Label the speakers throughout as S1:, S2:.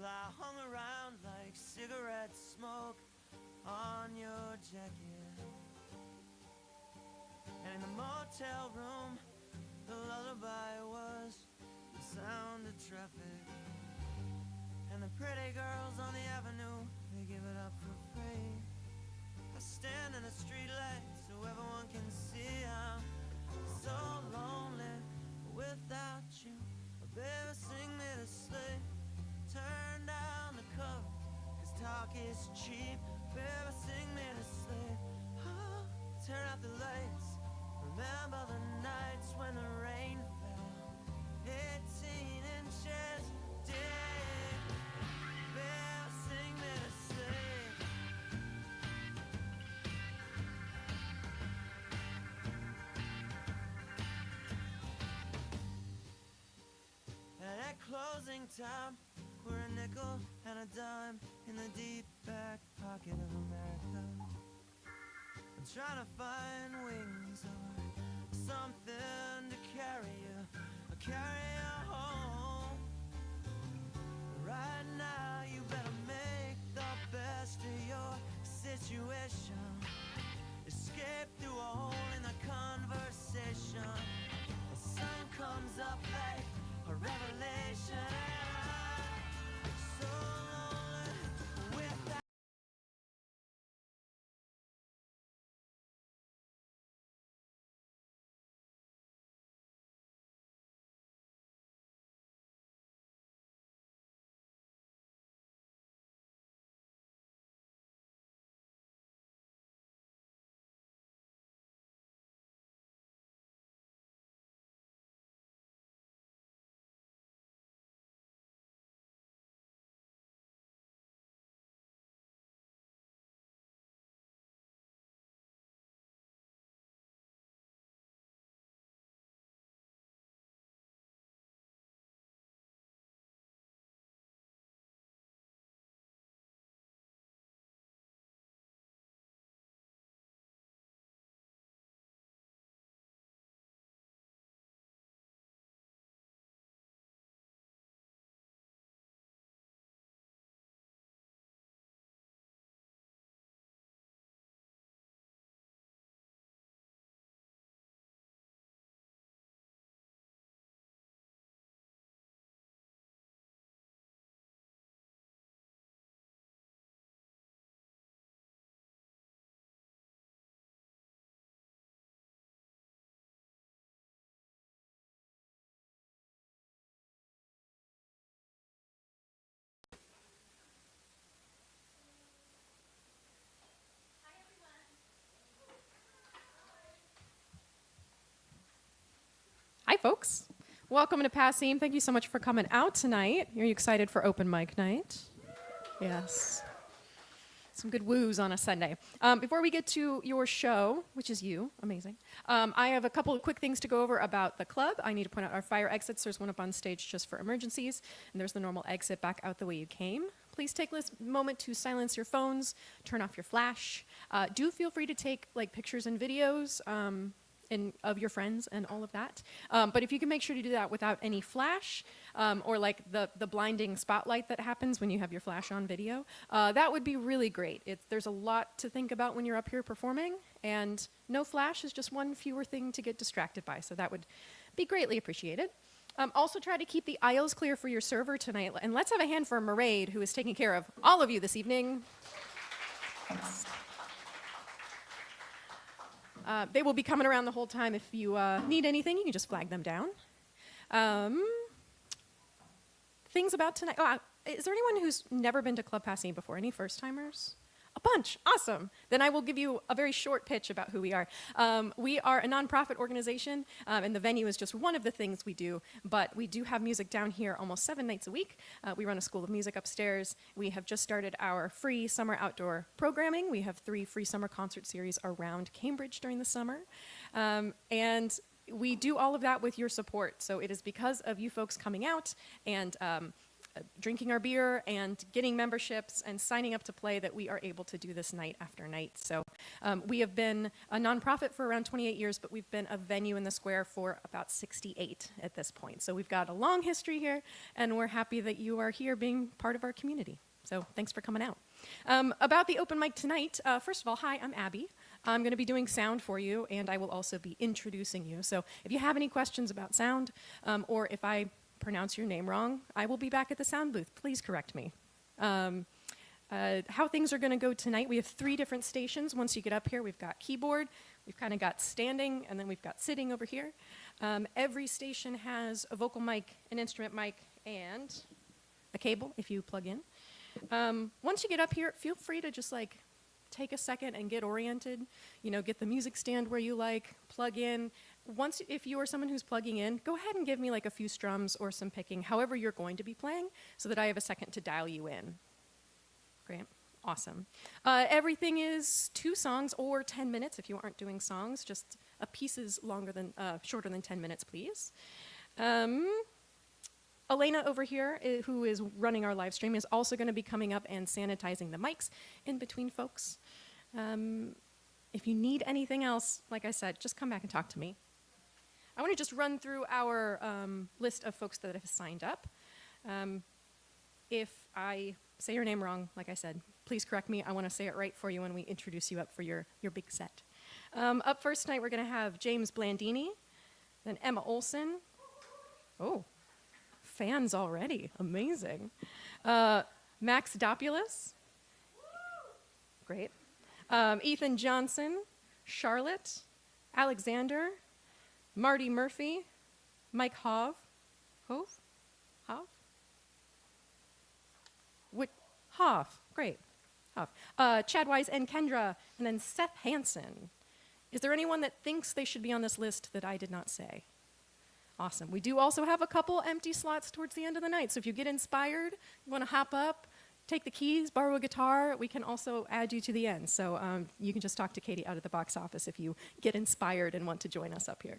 S1: I hung around like cigarette smoke on your jacket. And in the motel room, the lullaby was the sound of traffic. And the pretty girls on the avenue, they give it up for free. I stand in the street light so everyone can see I'm so lonely without you. Oh, baby, sing me to sleep. Turn down the cover, 'cause talk is cheap. Baby, sing me to sleep. Oh, turn out the lights. Remember the nights when the rain fell 18 inches deep. Baby, sing me to sleep. And at closing time, we're a nickel and a dime in the deep back pocket of America. I'm trying to find wings or something to carry you home. Right now, you better make the best of your situation. Escape through a hole in the conversation. The sun comes up like a revelation. So lonely without.
S2: Hi, folks. Welcome to Passim. Thank you so much for coming out tonight. Are you excited for open mic night? Yes. Some good woos on a Sunday. Before we get to your show, which is you, amazing, I have a couple of quick things to go over about the club. I need to point out our fire exits. There's one up on stage just for emergencies, and there's the normal exit back out the way you came. Please take this moment to silence your phones, turn off your flash. Do feel free to take pictures and videos of your friends and all of that. But if you can make sure to do that without any flash or the blinding spotlight that happens when you have your flash on video, that would be really great. There's a lot to think about when you're up here performing, and no flash is just one fewer thing to get distracted by, so that would be greatly appreciated. Also try to keep the aisles clear for your server tonight, and let's have a hand for Mairead, who is taking care of all of you this evening. Thanks. They will be coming around the whole time. If you need anything, you can just flag them down. Things about tonight. Is there anyone who's never been to Club Passim before? Any first-timers? A bunch. Awesome. Then I will give you a very short pitch about who we are. We are a nonprofit organization, and the venue is just one of the things we do, but we do have music down here almost 7 nights a week. We run a school of music upstairs. We have just started our free summer outdoor programming. We have 3 free summer concert series around Cambridge during the summer. And we do all of that with your support. So it is because of you folks coming out and drinking our beer and getting memberships and signing up to play that we are able to do this night after night. So we have been a nonprofit for around 28 years, but we've been a venue in the square for about 68 at this point. So we've got a long history here, and we're happy that you are here being part of our community. So thanks for coming out. About the open mic tonight, first of all, hi, I'm Abby. I'm going to be doing sound for you, and I will also be introducing you. So if you have any questions about sound, or if I pronounce your name wrong, I will be back at the sound booth. Please correct me. How things are going to go tonight, we have 3 different stations. Once you get up here, we've got keyboard, we've kind of got standing, and then we've got sitting over here. Every station has a vocal mic, an instrument mic, and a cable if you plug in. Once you get up here, feel free to just like take a second and get oriented. You know, get the music stand where you like, plug in. Once, if you are someone who's plugging in, go ahead and give me like a few strums or some picking, however you're going to be playing, so that I have a second to dial you in. Great, awesome. Everything is 2 songs or 10 minutes if you aren't doing songs. Just a piece is shorter than 10 minutes, please. Elena over here, who is running our live stream, is also going to be coming up and sanitizing the mics in between folks. If you need anything else, like I said, just come back and talk to me. I want to just run through our list of folks that have signed up. If I say your name wrong, like I said, please correct me. I want to say it right for you when we introduce you up for your big set. Up first tonight, we're going to have James Blandini, then Emma Olson. Oh. Fans already, amazing. Max Dopulus, great. Ethan Johnson, Charlotte, Alexander, Marty Murphy, Mike Hove, great, Hoff. Chad Wise and Kendra, and then Seth Hansen. Is there anyone that thinks they should be on this list that I did not say? Awesome. We do also have a couple empty slots towards the end of the night. So if you get inspired, you want to hop up, take the keys, borrow a guitar, we can also add you to the end. So you can just talk to Katie out at the box office if you get inspired and want to join us up here.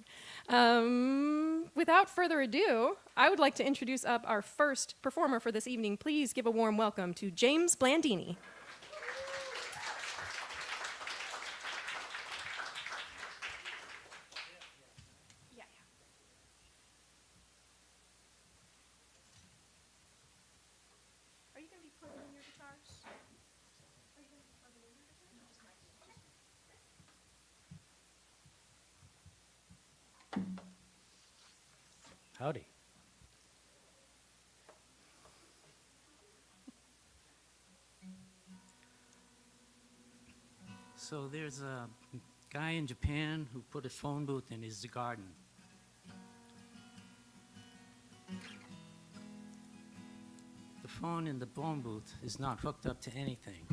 S2: Without further ado, I would like to introduce up our first performer for this evening. Please give a warm welcome to James Blandini.
S3: Howdy. So there's a guy in Japan who put a phone booth in his garden. The phone in the phone booth is not hooked up to anything,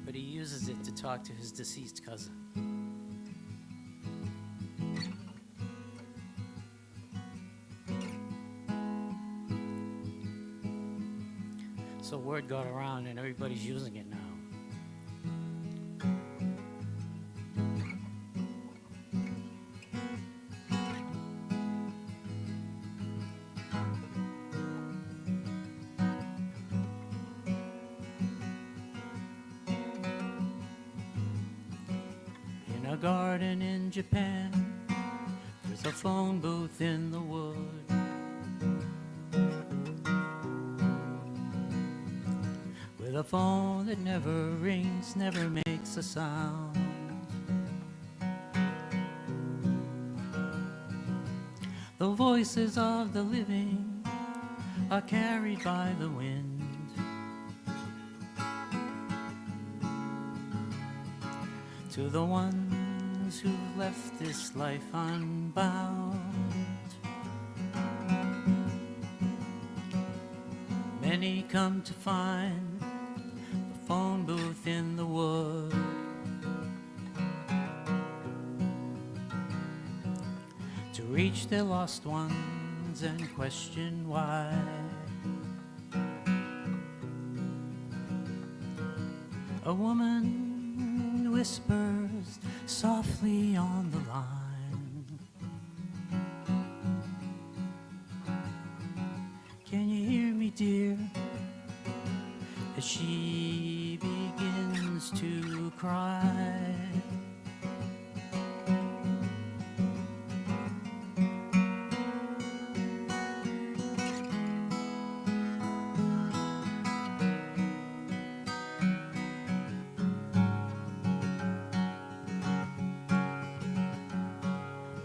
S3: but he uses it to talk to his deceased cousin. So word got around and everybody's using it now. In a garden in Japan, there's a phone booth in the wood. A phone that never rings, never makes a sound. The voices of the living are carried by the wind. To the ones who've left this life unbound, many come to find phone booth in the wood. To reach their lost ones and question why. A woman whispers softly on the line. Can you hear me, dear? As she begins to cry.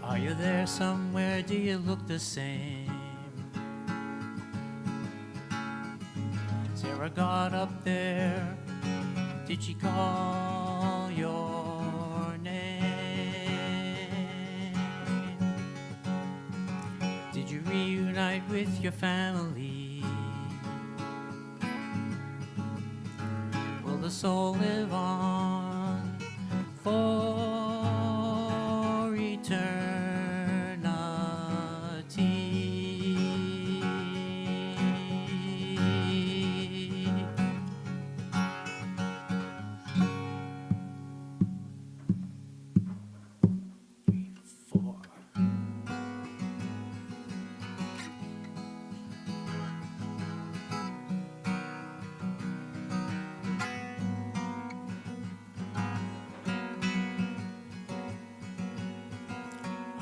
S3: Are you there somewhere? Do you look the same? Is there a God up there? Did she call your name? Did you reunite with your family? Will the soul live on for eternity? 4.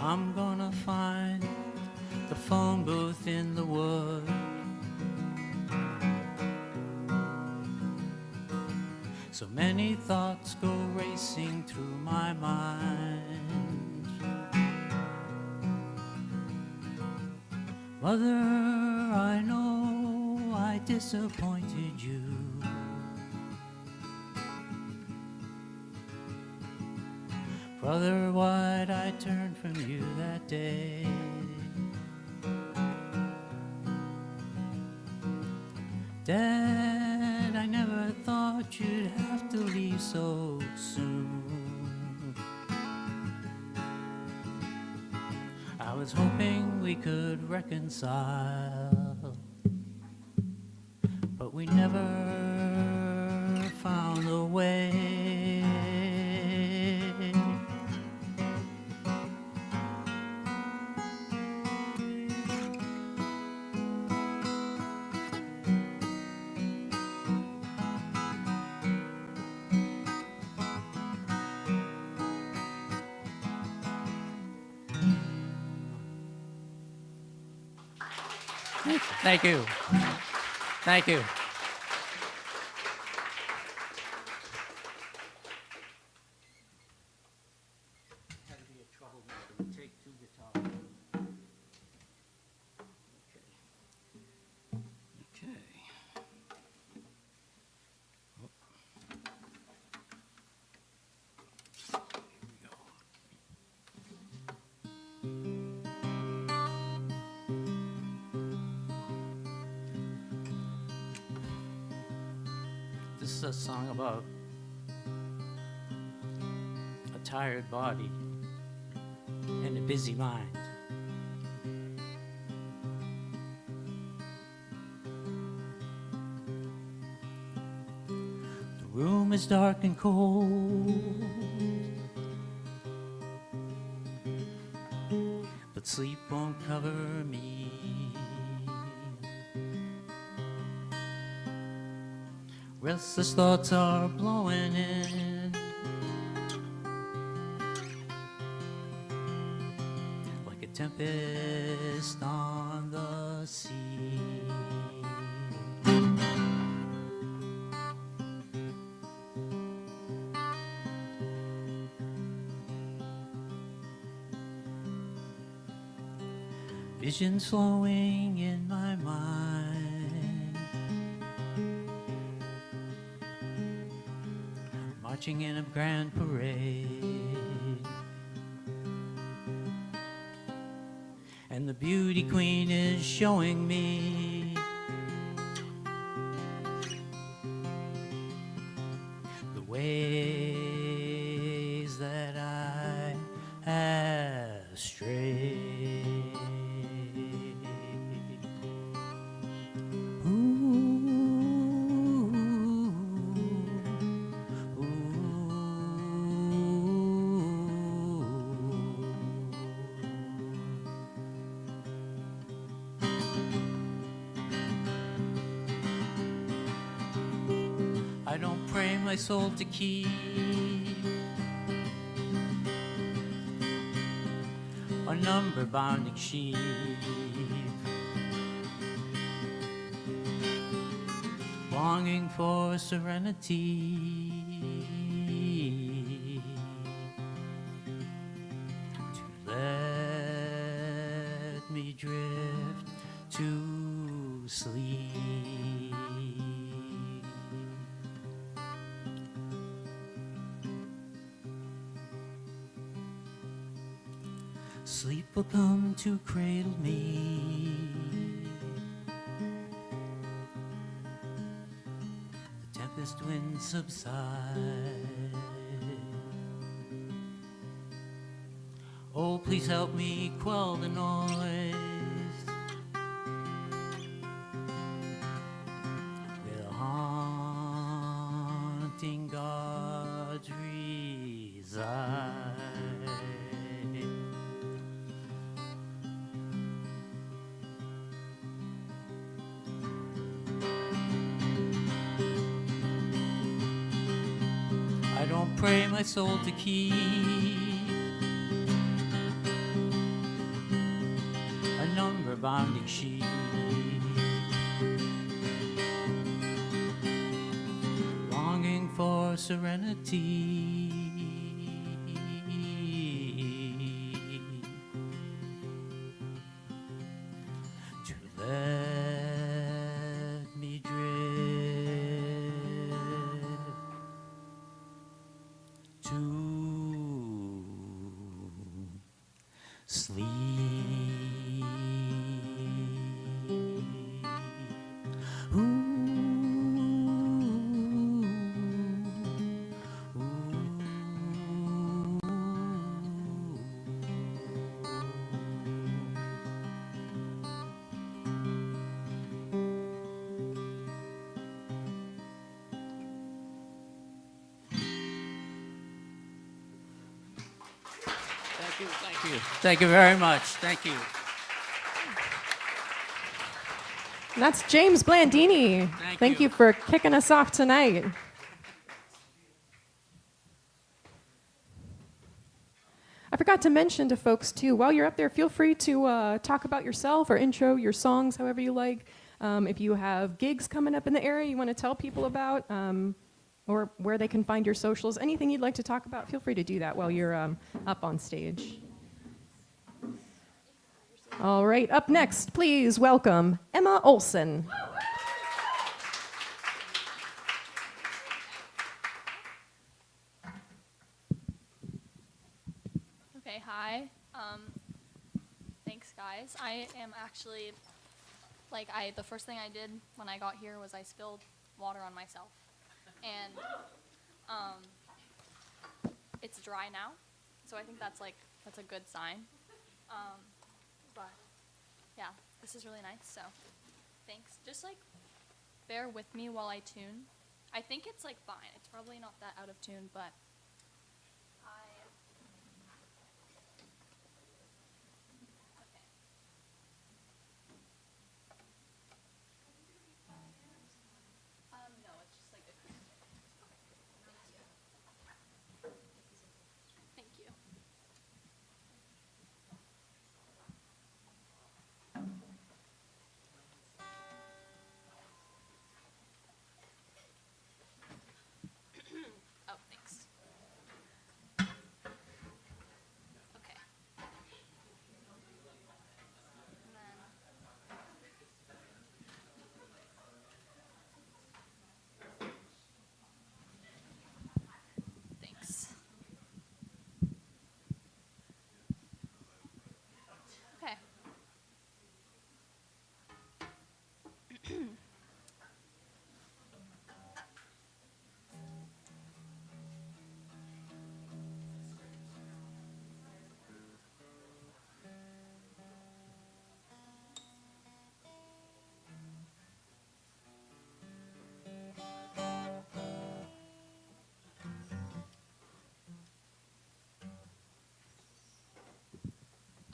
S3: I'm gonna find the phone booth in the wood. So many thoughts go racing through my mind. Mother, I know I disappointed you. Brother, why'd I turn from you that day? Dad, I never thought you'd have to leave so soon. I was hoping we could reconcile, but we never found a way. Thank you. Thank you. Had to be a troublemaker to take 2 guitars. Okay. Here we go. This is a song about a tired body and a busy mind. The room is dark and cold, but sleep won't cover me. Restless thoughts are blowing in like a tempest on the sea. Visions flowing in my mind, marching in a grand parade, and the beauty queen is showing me the ways that I have strayed. my soul to keep a number bounding sheep. Longing for serenity to let me drift to sleep. Sleep will come to cradle me. The tempest winds subside. Oh, please help me quell the noise with a haunting God's reside. I don't pray my soul to keep a number bounding sheep. Longing for serenity to let me drift to sleep. Thank you, thank you. Thank you very much. Thank you.
S2: And that's James Blandini. Thank you for kicking us off tonight. I forgot to mention to folks too, while you're up there, feel free to talk about yourself or intro your songs however you like. If you have gigs coming up in the area you want to tell people about, or where they can find your socials, anything you'd like to talk about, feel free to do that while you're up on stage. All right, up next, please welcome Emma Olson.
S4: Okay, hi. Thanks, guys. I am actually, the first thing I did when I got here was I spilled water on myself. And it's dry now, so I think that's a good sign. But yeah, this is really nice, so thanks. Just bear with me while I tune. I think it's fine. It's probably not that out of tune, but okay. No, it's just acoustic. Thank you. Oh, thanks. Okay. And then thanks. Okay.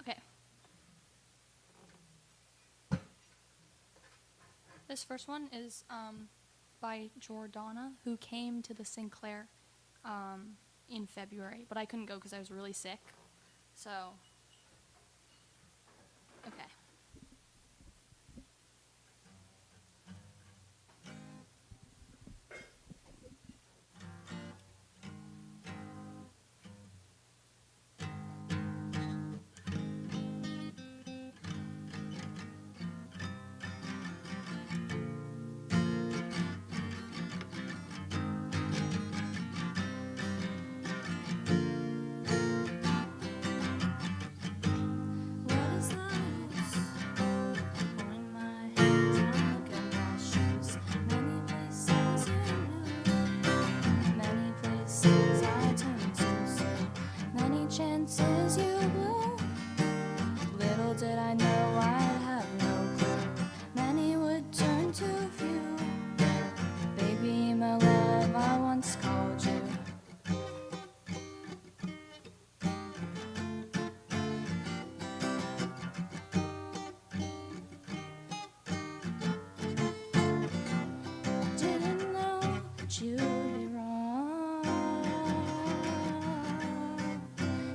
S4: Okay. This first one is by by Jordana, who came to the Sinclair in February, but I couldn't go because I was really sick. So, okay.
S5: What is the use? Pulling my hands and looking my shoes. Many places you knew, many places I turned to. So many chances you blew. Little did I know I'd have no clue. Many would turn to few. Baby, my love, I once called you. Didn't know that you'd be wrong.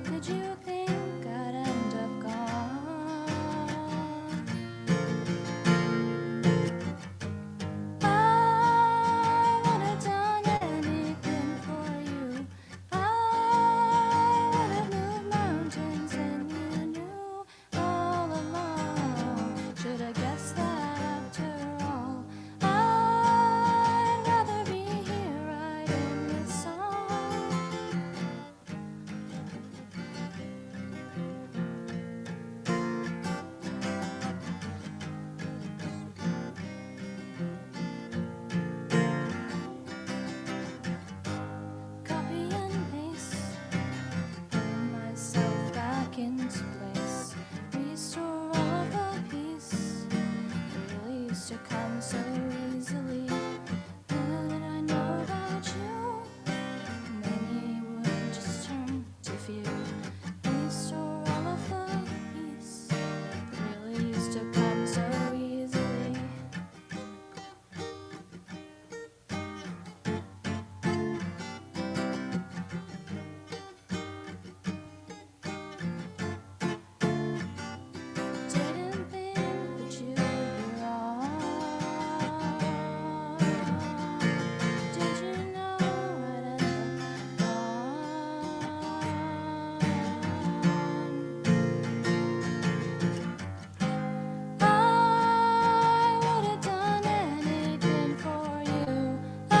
S5: Did you think I'd end up gone? I would have done anything for you. I would have moved mountains, and you knew all along. Should have guessed that after all. I'd rather be here writing this song. Copy and paste, putting myself back into place. Restore all of the peace. Really used to come so easily. Little did I know about you. Many would just turn to few. Restore all of the peace. Really used to come so easily. Didn't think that you'd be wrong. Did you know I'd end up gone? I would have done anything for you. I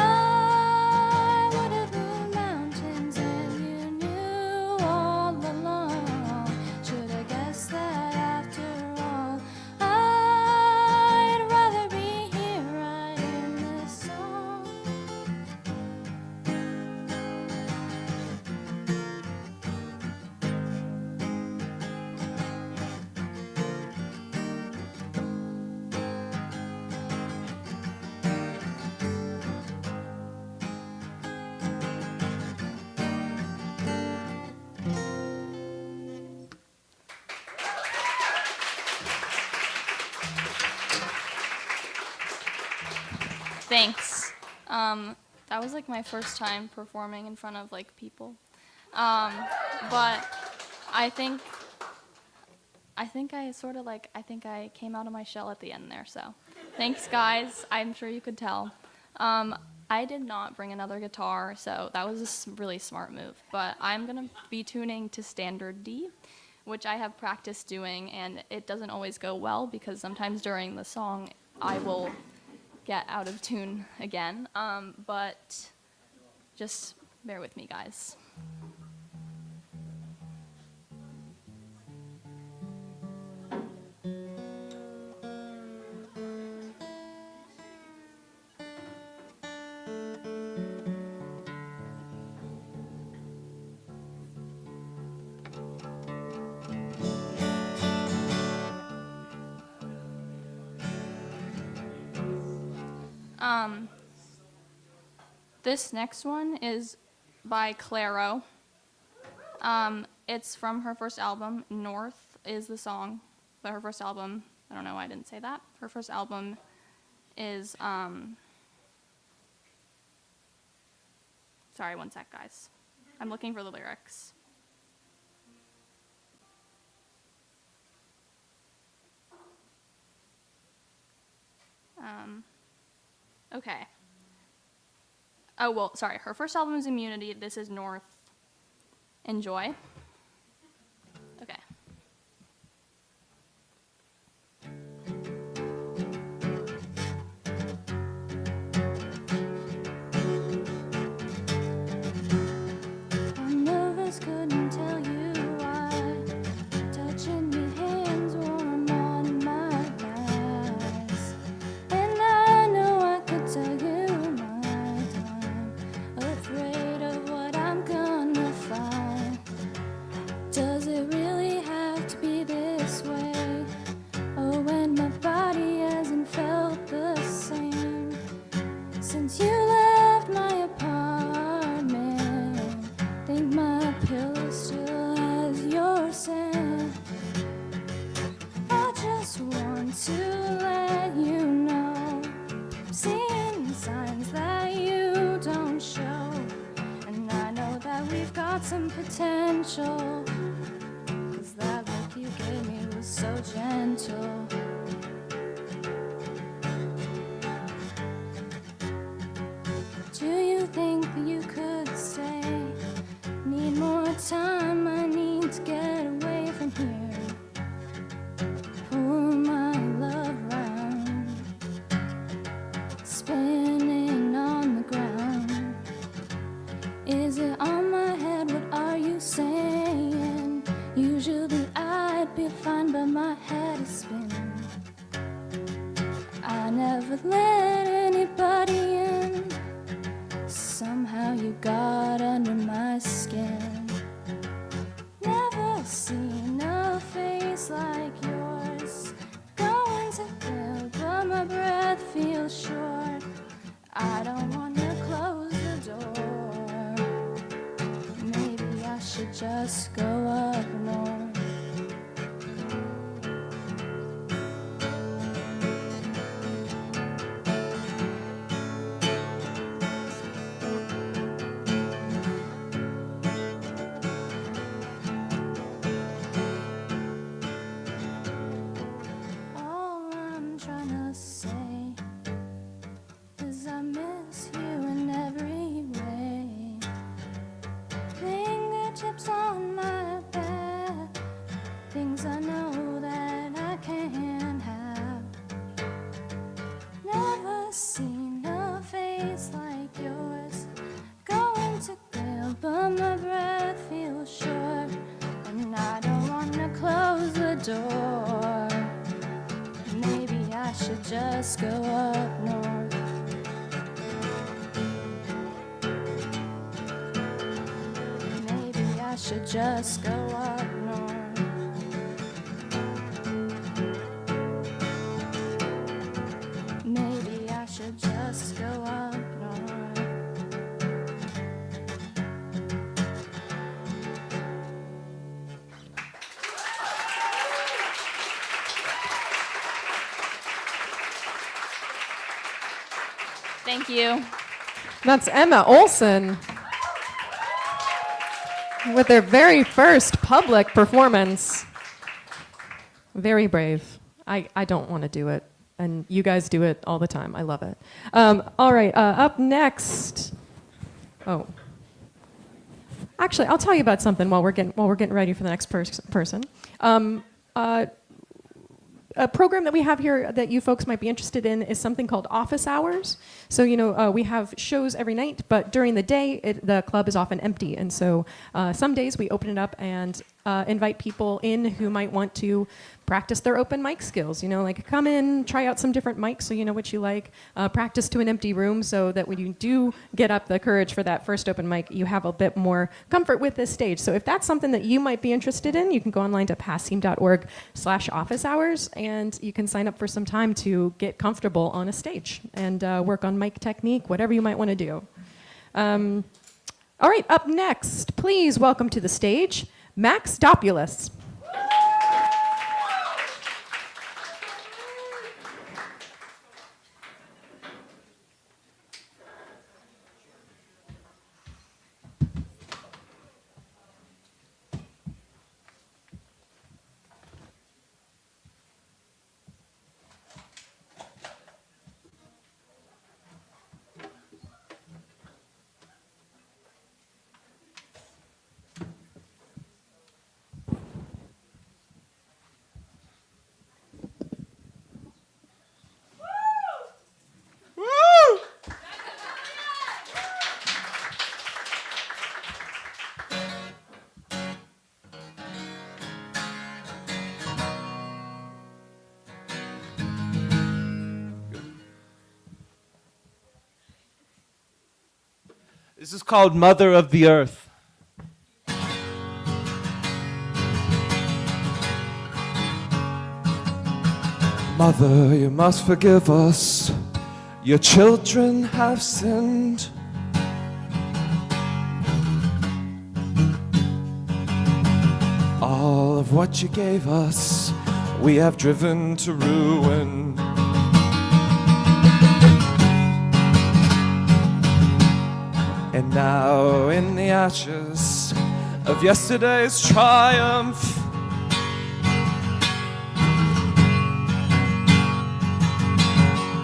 S5: would have moved mountains, and you knew all along. Should have guessed that after all. I'd rather be here writing this song.
S4: Thanks. That was like my first time performing in front of like people. But I think I sort of like, I think I came out of my shell at the end there. So thanks, guys. I'm sure you could tell. I did not bring another guitar, so that was a really smart move. But I'm going to be tuning to standard D, which I have practiced doing, and it doesn't always go well because sometimes during the song I will get out of tune again. But just bear with me, guys. This next one is by Claro. It's from her first album. North is the song, but her first album, I don't know why I didn't say that. Her first album is Sorry, one sec, guys. I'm looking for the lyrics. Okay. Oh, well, sorry. Her first album is Immunity. This is North. Enjoy. Okay.
S5: I'm nervous, couldn't tell you why. Touching your hands warm on my thighs. And I know I could tell you my time. Afraid of what I'm gonna find. Does it really have to be this way? Oh, when my body hasn't felt the same since you left my apartment. Think my pillow still has your scent. I just want to let you know I'm seeing signs that you don't show. And I know that we've got some potential, 'cause that look you gave me was so gentle. Do you think that you could stay? Need more time, I need to get away from here. Pull my love round, spinning on the ground. Is it on my head? What are you saying? Usually I'd be fine, but my head is spinning. I never let anybody in. Somehow you got under my skin. Never seen a face like yours. Going to kill, but my breath feels short. I don't wanna close the door. Maybe I should just go up north. All I'm trying to say is I miss you in every way. Fingertips on my back, things I know that I can't have. Never seen a face like yours. Going to kill, but my breath feels short. And I don't wanna close the door. Maybe I should just go up north. Maybe I should just go up north. Maybe I should just go up north.
S4: Thank you.
S2: That's Emma Olson with their very first public performance. Very brave. I don't want to do it, and you guys do it all the time. I love it. All right, up next. Oh, actually, I'll tell you about something while we're getting ready for the next person. A program that we have here that you folks might be interested in is something called office hours. So, we have shows every night, but during the day, the club is often empty. And so some days we open it up and invite people in who might want to practice their open mic skills. Like come in, try out some different mics so you know what you like. Practice to an empty room so that when you do get up the courage for that first open mic, you have a bit more comfort with this stage. So if that's something that you might be interested in, you can go online to passim.org/office hours, and you can sign up for some time to get comfortable on a stage and work on mic technique, whatever you might want to do. All right, up next, please welcome to the stage, Max Dopulus.
S6: This is called Mother of the Earth. Mother, you must forgive us. Your children have sinned. All of what you gave us, we have driven to ruin. And now in the ashes of yesterday's triumph,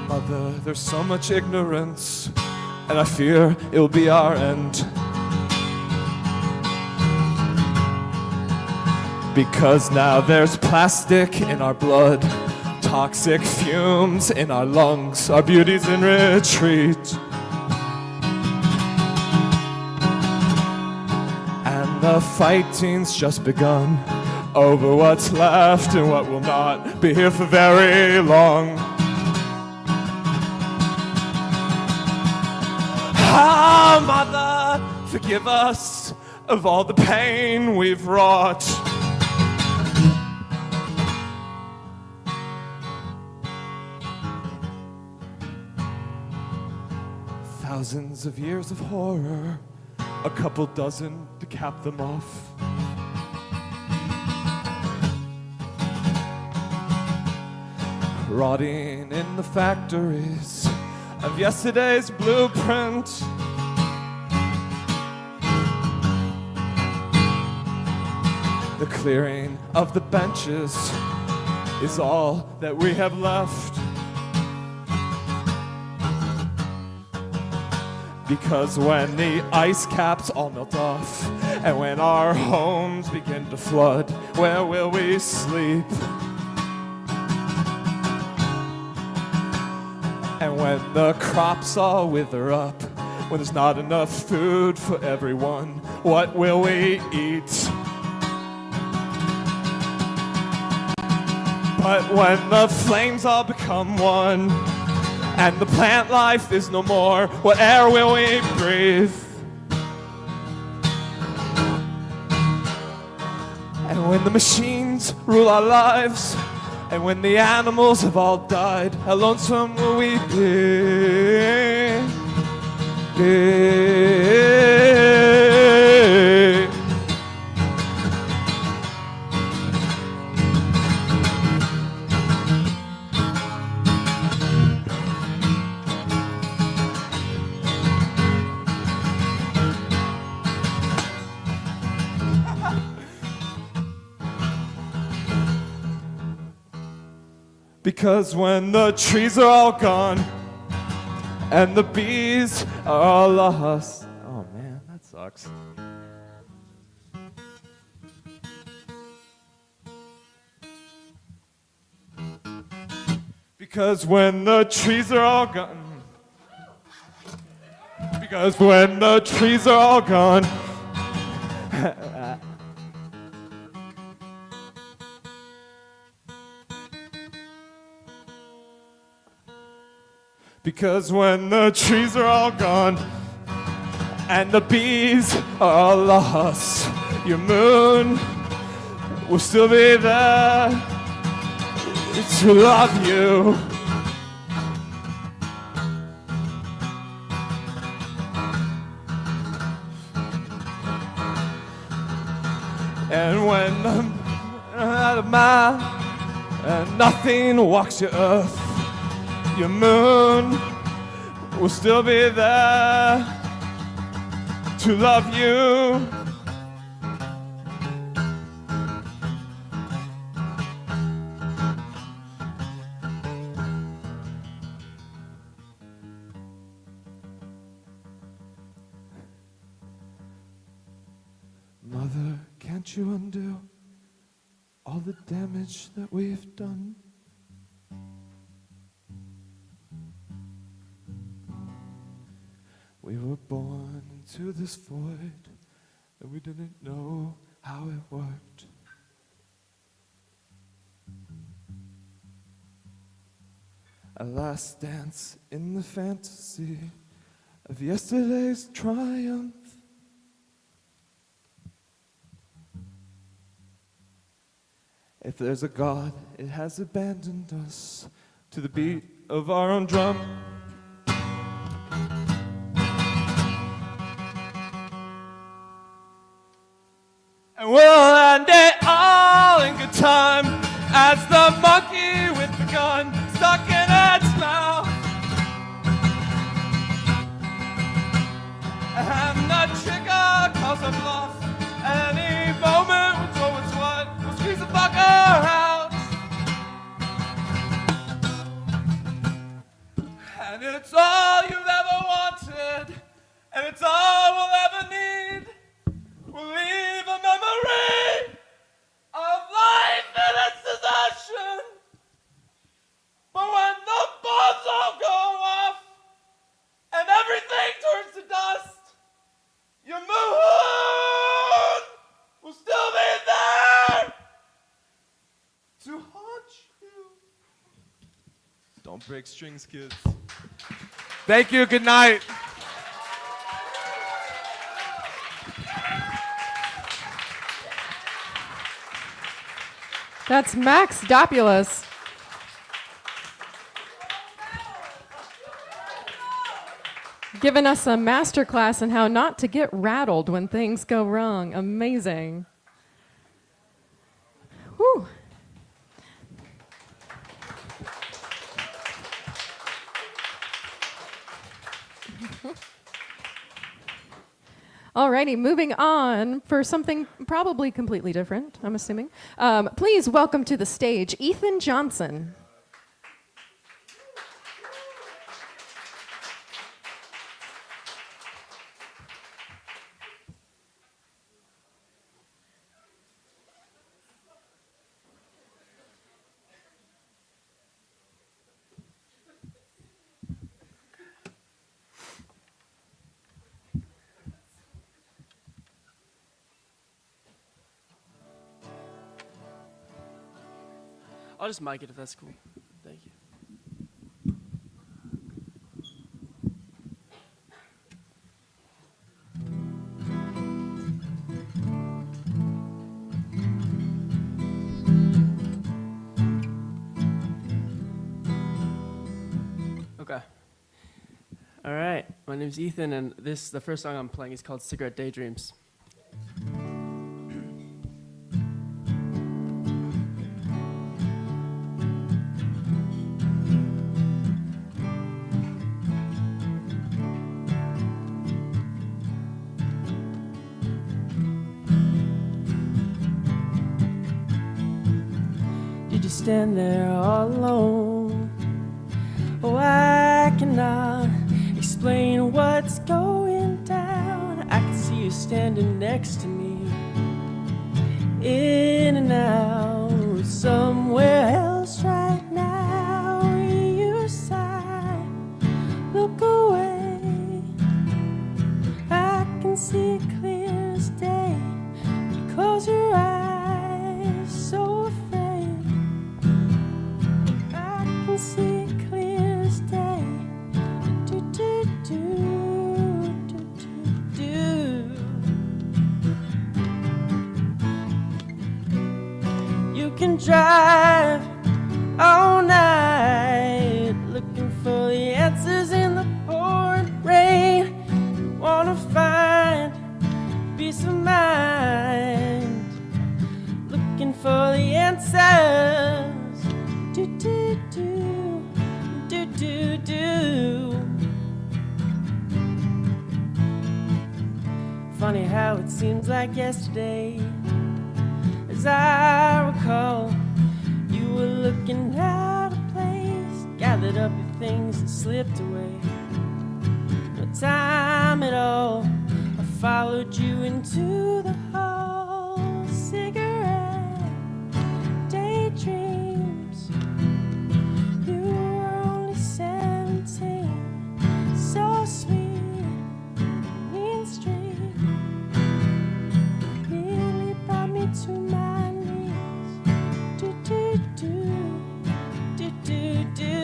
S6: Mother, there's so much ignorance, and I fear it'll be our end. Because now there's plastic in our blood, toxic fumes in our lungs, our beauty's in retreat. And the fighting's just begun over what's left and what will not be here for very long. Ah, Mother, forgive us of all the pain we've wrought. Thousands of years of horror, a couple dozen to cap them off. Rotting in the factories of yesterday's blueprint. The clearing of the benches is all that we have left. Because when the ice caps all melt off, and when our homes begin to flood, where will we sleep? And when the crops all wither up, when there's not enough food for everyone, what will we eat? But when the flames all become one, and the plant life is no more, what air will we breathe? And when the machines rule our lives, and when the animals have all died, how lonesome will we be? Because when the trees are all gone and the bees are all lost. Oh man, that sucks. Because when the trees are all gone. Because when the trees are all gone. Because when the trees are all gone and the bees are all lost, your moon will still be there to love you. And when out of mind and nothing walks your earth, your moon will still be there to love you. Mother, can't you undo all the damage that we've done? We were born into this void, and we didn't know how it worked. A last dance in the fantasy of yesterday's triumph. If there's a God, it has abandoned us to the beat of our own drum. And we'll end it all in good time as the monkey with the gun stuck in its mouth. And the trigger calls a bluff. Any moment we'll throw what's what. We'll squeeze the fucker out. And it's all you've ever wanted. And it's all we'll ever need. We'll leave a memory of life in its possession. But when the bombs all go off and everything turns to dust, your moon will still be there to haunt you. Don't break strings, kids. Thank you. Good night.
S2: That's Max Dopulus. Giving us a master class on how not to get rattled when things go wrong. Amazing. Whew. Alrighty, moving on for something probably completely different, I'm assuming. Please welcome to the stage Ethan Johnson.
S7: I'll just mic it if that's cool. Thank you. Okay. All right. My name's Ethan, and the first song I'm playing is called Cigarette Daydreams. Did you stand there all alone? Oh, I cannot explain what's going down. I can see you standing next to me, in and out, somewhere else right now. You sigh, look away. I can see it clear as day. You close your eyes, so afraid. I can see it clear as day. Do, do, do, do, do, do. You can drive all night looking for the answers in the pouring rain. You wanna find peace of mind, looking for the answers. Do, do, do, do, do, do. Funny how it seems like yesterday. As I recall, you were looking out of place, gathered up your things and slipped away. No time at all, I followed you into the hall. Cigarette daydreams. You were only 17, so sweet, mean street. Nearly brought me to my knees. Do, do, do, do, do, do.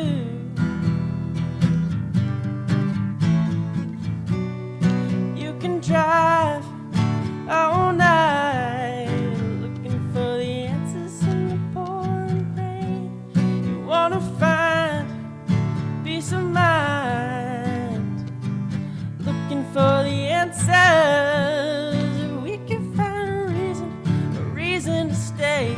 S7: answers, if we could find a reason to stay.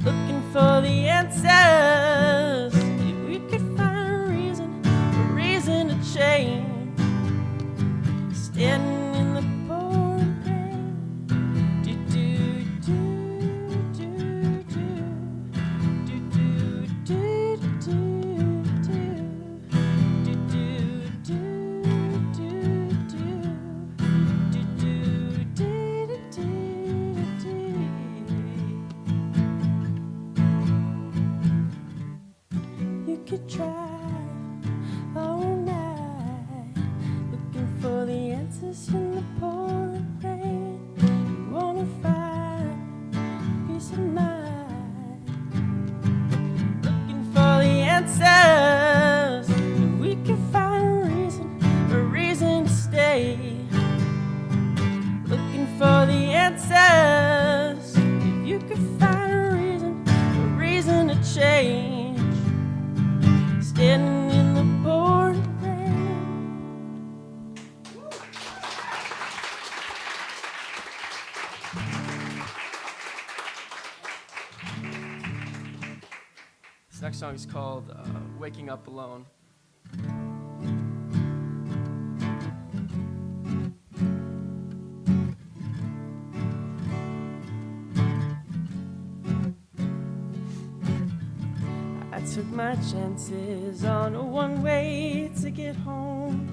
S7: Looking for the answers, if we could find a reason to change. Standing in the pouring rain. Do do do do do do do do do do do do do do. You could drive all night looking for the answers in the pouring rain. You wanna find peace of mind, looking for the answers. If we could find a reason to stay. Looking for the answers. If you could find a reason to change. Standing in the pouring rain.
S8: This next song is called Waking Up Alone.
S7: I took my chances on a one-way to get home.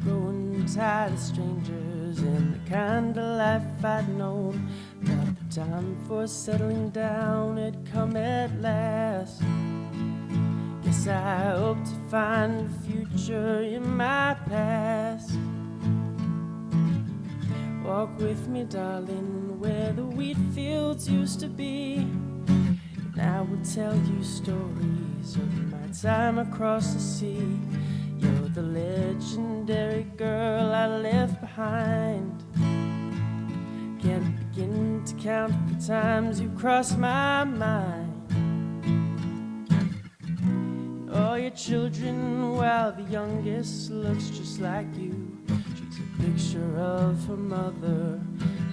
S7: Growing tired of strangers and the kind of life I'd known. Thought the time for settling down had come at last. Guess I hope to find a future in my past. Walk with me, darling, where the wheat fields used to be. And I will tell you stories of my time across the sea. You're the legendary girl I left behind. Can't begin to count the times you crossed my mind. And all your children, while the youngest looks just like you. She's a picture of her mother,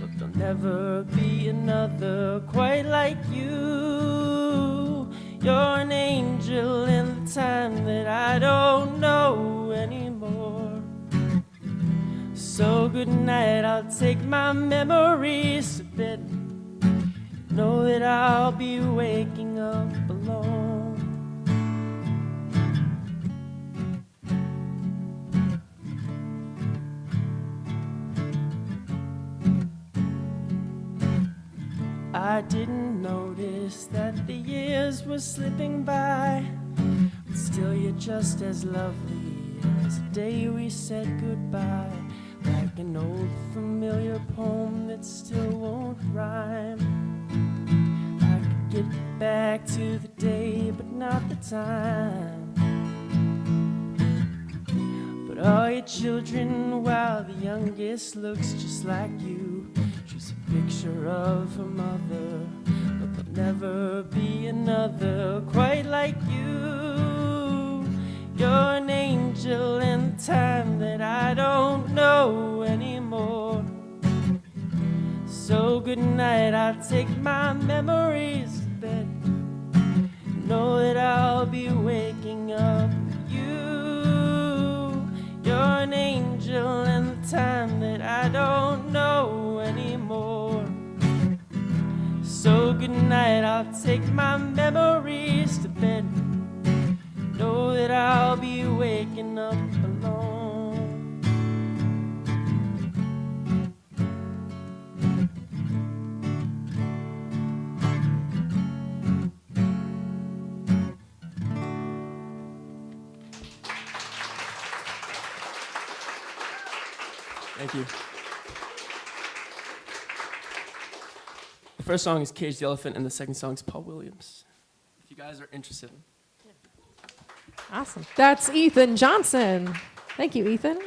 S7: but there'll never be another quite like you. You're an angel in the time that I don't know anymore. So good night, I'll take my memories to bed. Know that I'll be waking up alone. I didn't notice that the years were slipping by, but still you're just as lovely as the day we said goodbye. Like an old familiar poem that still won't rhyme. I could get back to the day, but not the time. But all your children, while the youngest looks just like you. She's a picture of her mother, but there'll never be another quite like you. You're an angel in the time that I don't know anymore. So good night, I'll take my memories to bed. Know that I'll be waking up with you. You're an angel in the time that I don't know anymore. So good night, I'll take my memories to bed. Know that I'll be waking up alone.
S8: Thank you. The first song is Cage the Elephant, and the second song is Paul Williams. If you guys are interested.
S2: Awesome. That's Ethan Johnson. Thank you, Ethan.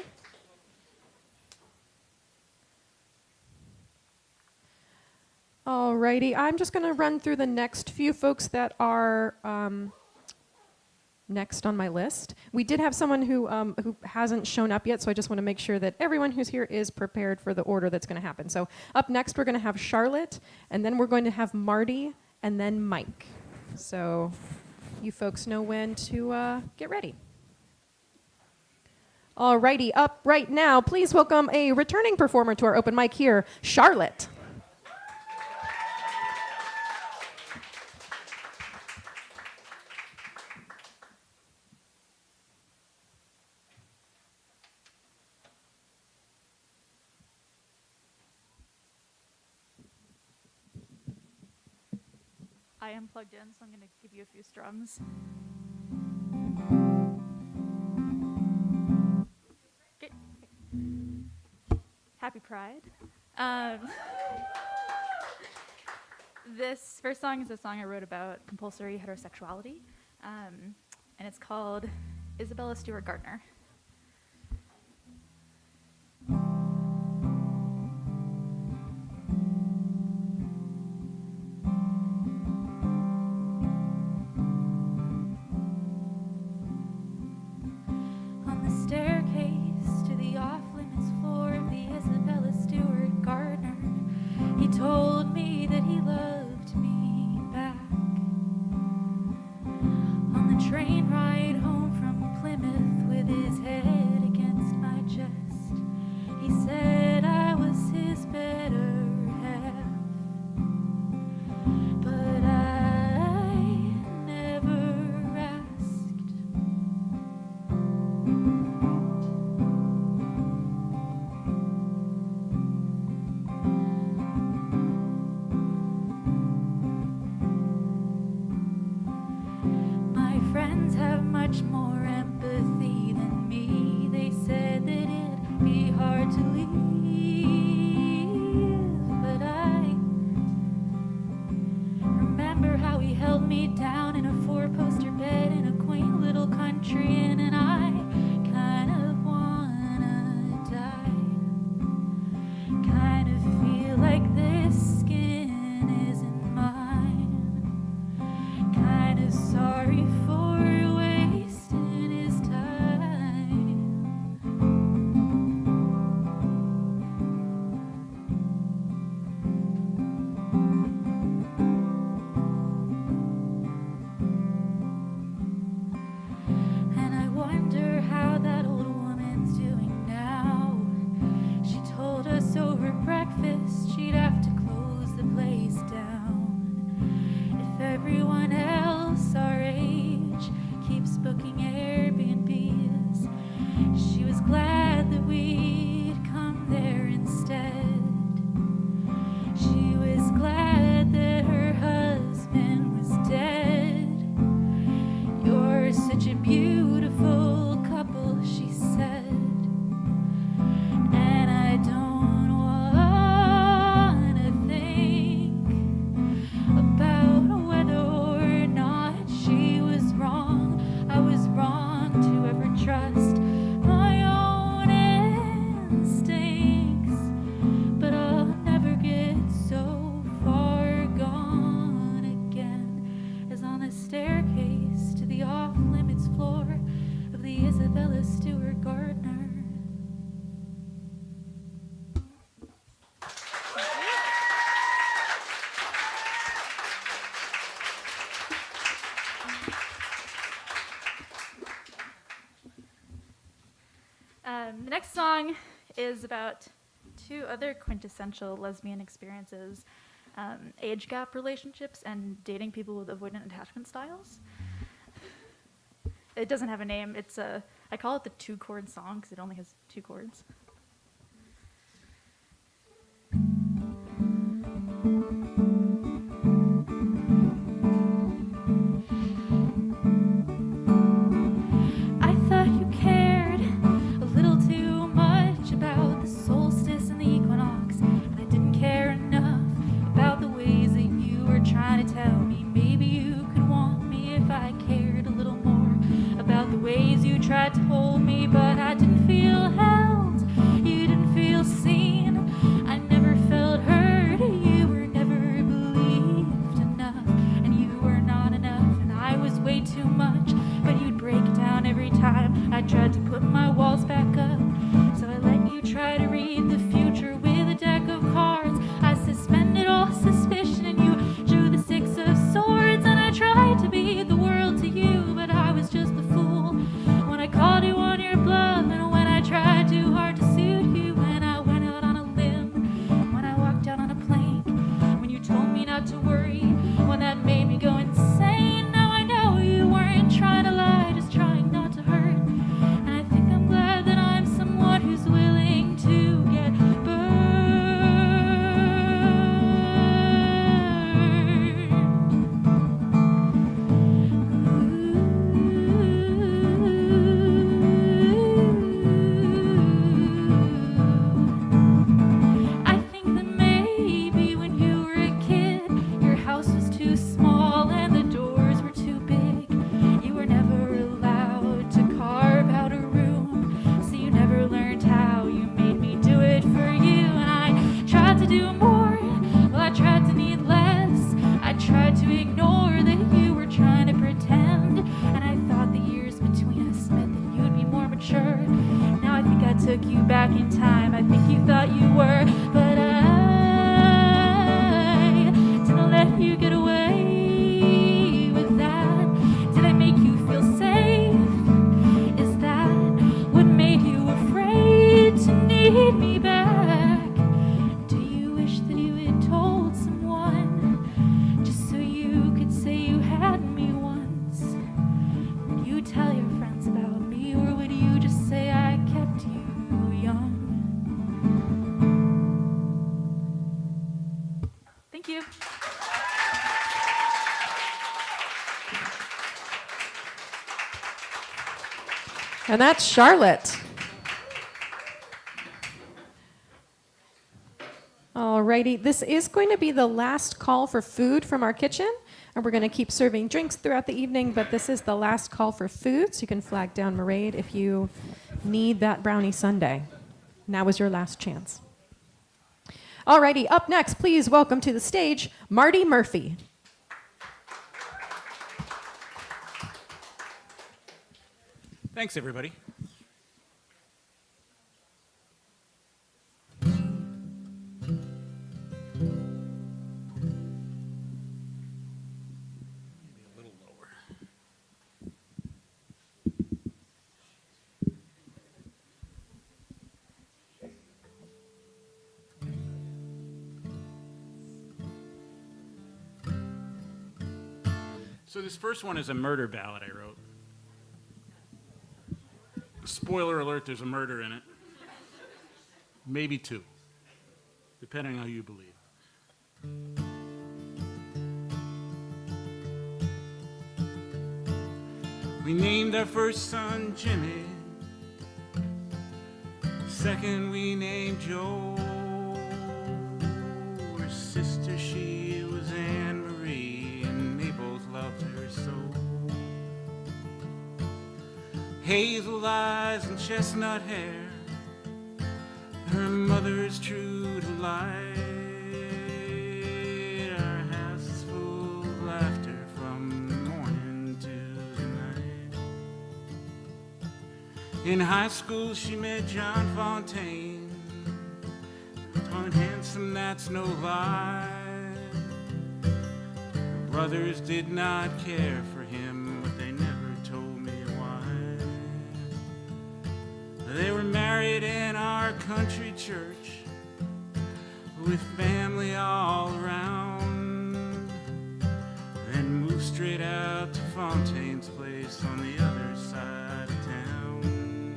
S2: Alrighty, I'm just going to run through the next few folks that are next on my list. We did have someone who hasn't shown up yet, so I just want to make sure that everyone who's here is prepared for the order that's going to happen. So up next, we're going to have Charlotte, and then we're going to have Marty, and then Mike. So you folks know when to get ready. Alrighty, up right now, please welcome a returning performer to our open mic here, Charlotte.
S9: I am plugged in, so I'm going to give you a few strums. Okay. Happy Pride. This first song is a song I wrote about compulsory heterosexuality, and it's called Isabella Stewart Gardner. On the staircase to the off-limits floor of the Isabella Stewart Gardner, he told me that he loved me back. On the train ride home from Plymouth with his head against my chest, he said I was his better half. But I never asked. My friends have much more empathy than me. They said that it'd be hard to leave, but I remember how he held me down in a four-poster bed in a quaint little country inn, and I kind of wanna die. Kind of feel like this skin isn't mine. Kind of sorry for wasting his time. And I wonder how that old woman's doing now. She told us over breakfast she'd have to close the place down. If everyone else our age keeps booking Airbnbs, she was glad that we'd come there instead. She was glad that her husband was dead. You're such a beautiful couple, she said. And I don't wanna think about whether or not she was wrong. I was wrong to ever trust my own instincts, but I'll never get so far gone again as on the staircase to the off-limits floor of the Isabella Stewart Gardner. The next song is about two other quintessential lesbian experiences, age gap relationships and dating people with avoidant attachment styles. It doesn't have a name. I call it the two-chord song because it only has two chords. I thought you cared a little too much about the solstice and the equinox, and I didn't care enough about the ways that you were trying to tell me maybe you could want me if I cared a little more about the ways you tried to hold me, but I didn't feel held. You didn't feel seen. I never felt heard. You were never believed enough, and you were not enough, and I was way too much, but you'd time. I tried to put my walls back up, so I let you try to read the future with a deck of cards. I suspended all suspicion and you drew the six of swords, and I tried to be the world to you, but I was just the fool when I called you on your bluff, and when I tried too hard to suit you, when I went out on a limb, when I walked down on a plank, when you told me not to worry, when that made me go insane. Now I know you weren't trying to lie, just trying not to hurt, and I think I'm glad that I'm someone who's willing to get burned. I think that maybe when you were a kid, your house was too small and the doors were too big. You were never allowed to carve out a room, so you never learned how. You made me do it for you, and I tried to do more. Well, I tried to need less. I tried to ignore that you were trying to pretend, and I thought the years between us meant that you'd be more mature. Now I think I took you back in time. I think you thought you were, but I didn't let you get away with that. Did I make you feel safe? Is that what made you afraid to need me back? Do you wish that you had told someone, just so you could say you had me once? Would you tell your friends about me, or would you just say I kept you young? Thank you.
S2: And that's Charlotte. Alrighty, this is going to be the last call for food from our kitchen, and we're going to keep serving drinks throughout the evening, but this is the last call for food, so you can flag down Mairead if you need that brownie sundae. Now is your last chance. Alrighty, up next, please welcome to the stage Marty Murphy.
S10: Thanks, everybody. Maybe a little lower. So this first one is a murder ballad I wrote. Spoiler alert, there's a murder in it. Maybe two, depending on how you believe. We named our first son Jimmy. Second we named Joe. Her sister, she was Anne Marie, and they both loved her so. Hazel eyes and chestnut hair, her mother's true to life. Our house is full of laughter from the morning to the night. In high school she met John Fontaine, tall and handsome, that's no lie. Her brothers did not care for him, but they never told me why. They were married in our country church with family all around, then moved straight out to Fontaine's place on the other side of town.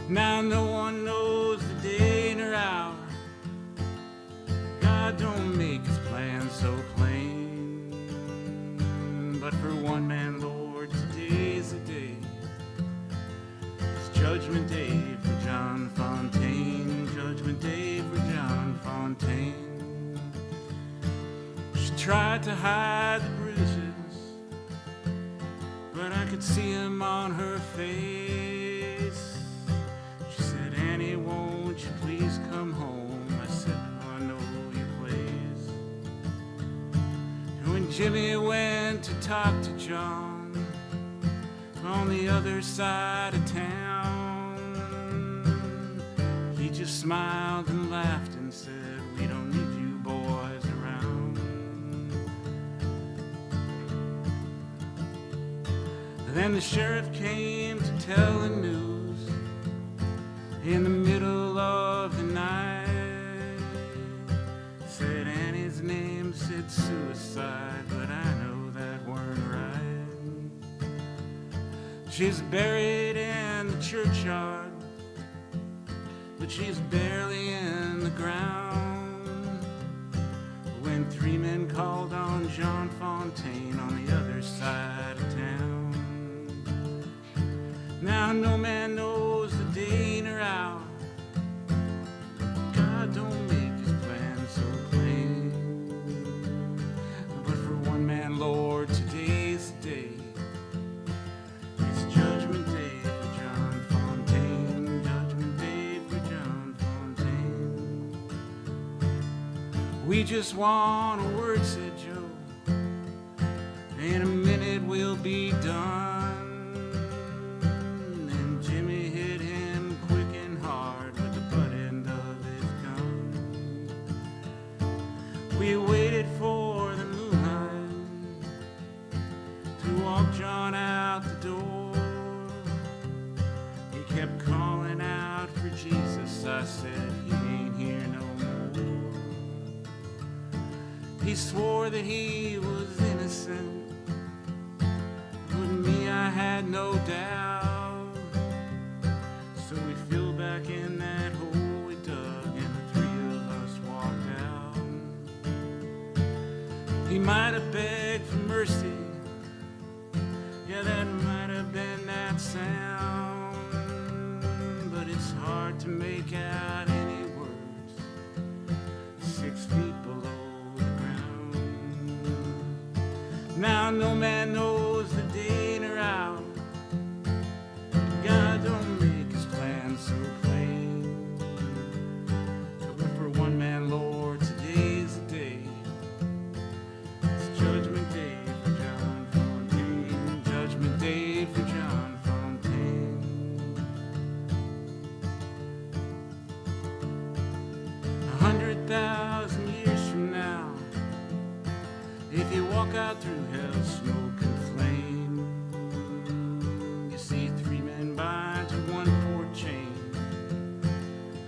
S10: Now no one knows the day nor hour. God don't make his plans so plain, but for one man, Lord, today's the day. Judgment Day for John Fontaine, Judgment Day for John Fontaine. She tried to hide the bruises, but I could see them on her face. She said, Annie, won't you please come home? I said, oh, I know your place. And when Jimmy went to talk to John, on the other side of town. He just smiled and laughed and said, we don't need you boys around. Then the sheriff came to tell the news in the middle of the night. Said Annie's name said suicide, but I know that weren't right. She's buried in the churchyard, but she's barely in the ground. When 3 men called on John Fontaine on the other side of town. Now no man knows the day nor hour. God don't make his plan so plain. But for one man, Lord, today's the day. It's Judgment Day for John Fontaine. Judgment Day for John Fontaine. We just want a word, said Joe. In a minute we'll be done. We waited for the moonlight to walk John out the door. He kept calling out for Jesus. I said, he ain't here no more. He swore that he was innocent, but me, I had no doubt. So we fell back in that hole we dug, and the 3 of us walked out. He might have begged for mercy, yeah, that might have been that sound, but it's hard to make out any words 6 feet below the ground. Now no man knows the day nor hour. God don't make his plan so plain. But for one man, Lord, today's the day. Judgment Day for John Fontaine. Judgment Day for John Fontaine. 100,000 years from now, if you walk out through hell's smoke and flame, you see 3 men bind to 1 4 chain.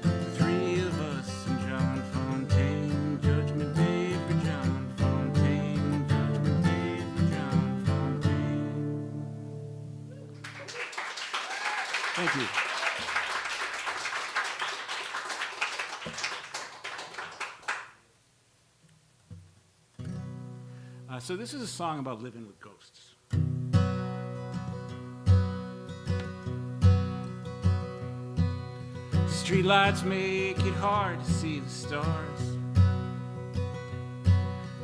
S10: The 3 of us and John Fontaine. Judgment Day for John Fontaine. Judgment Day for John Fontaine. Thank you. So this is a song about living with ghosts. Streetlights make it hard to see the stars.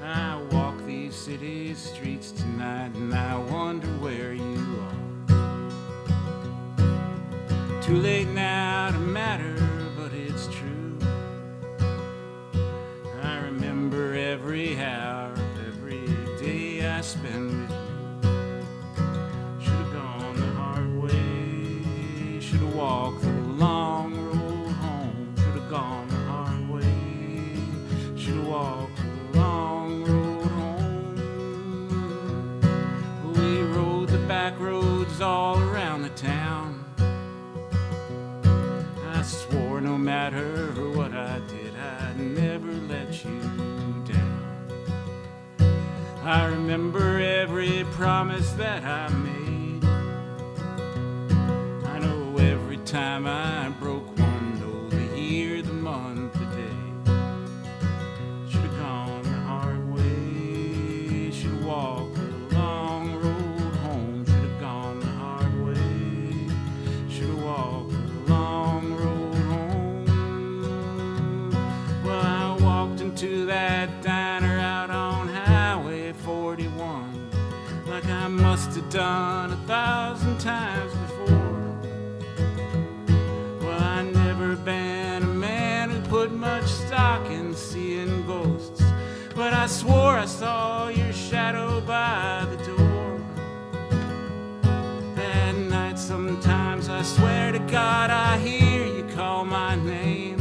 S10: I walk these city streets tonight and I wonder where you are. Too late now to matter, but it's true. I remember every hour, every day I spend with you. Should've gone the hard way, should've walked the long road home. Should've gone the hard way, should've walked the long road home. We rode the back roads all around the town. I swore no matter what I did, I'd never let you down. I remember every promise that I made. I know every time I broke one, know the year, the month, the day. Should've gone the hard way, should've walked the long road home. Should've gone the hard way, should've walked the long road home. Well, I walked into that diner out on Highway 41, like I must have done 1,000 times before. Well, I never been a man who put much stock in seeing ghosts, but I swore I saw your shadow by the door. That sometimes I swear to God I hear you call my name,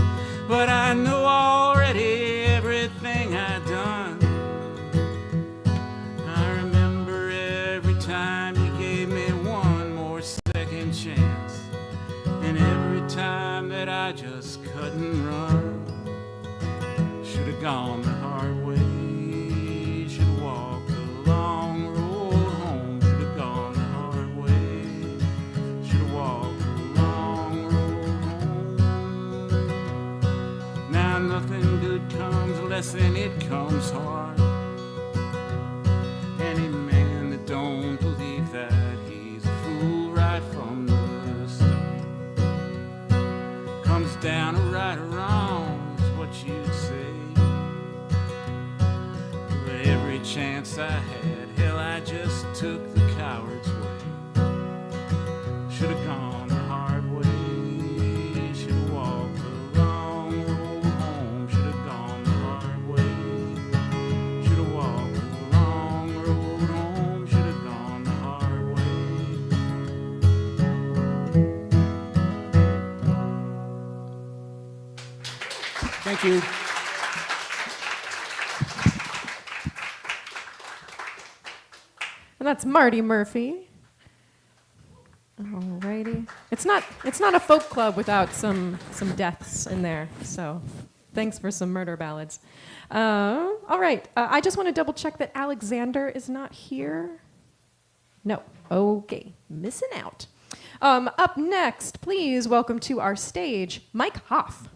S10: but I know already everything I've done. I remember every time you gave me one more second chance, and every time that I just couldn't run. Should've gone the hard way, should've walked the long road home. Should've gone the hard way, should've walked the long road home. Now nothing good comes less than it comes hard. Any man that don't believe that, he's a fool right from the start. Comes down to right or wrong is what you'd say. But every chance I had, hell, I just took the coward's way. Should've gone the hard way, should've walked the long road home. Should've gone the hard way, should've walked the long road home. Should've gone the hard way. Thank you.
S2: And that's Marty Murphy. Alrighty. It's not a folk club without some deaths in there. So thanks for some murder ballads. All right. I just want to double check that Alexander is not here. No. Okay. Missing out. Up next, please welcome to our stage Mike Hoff.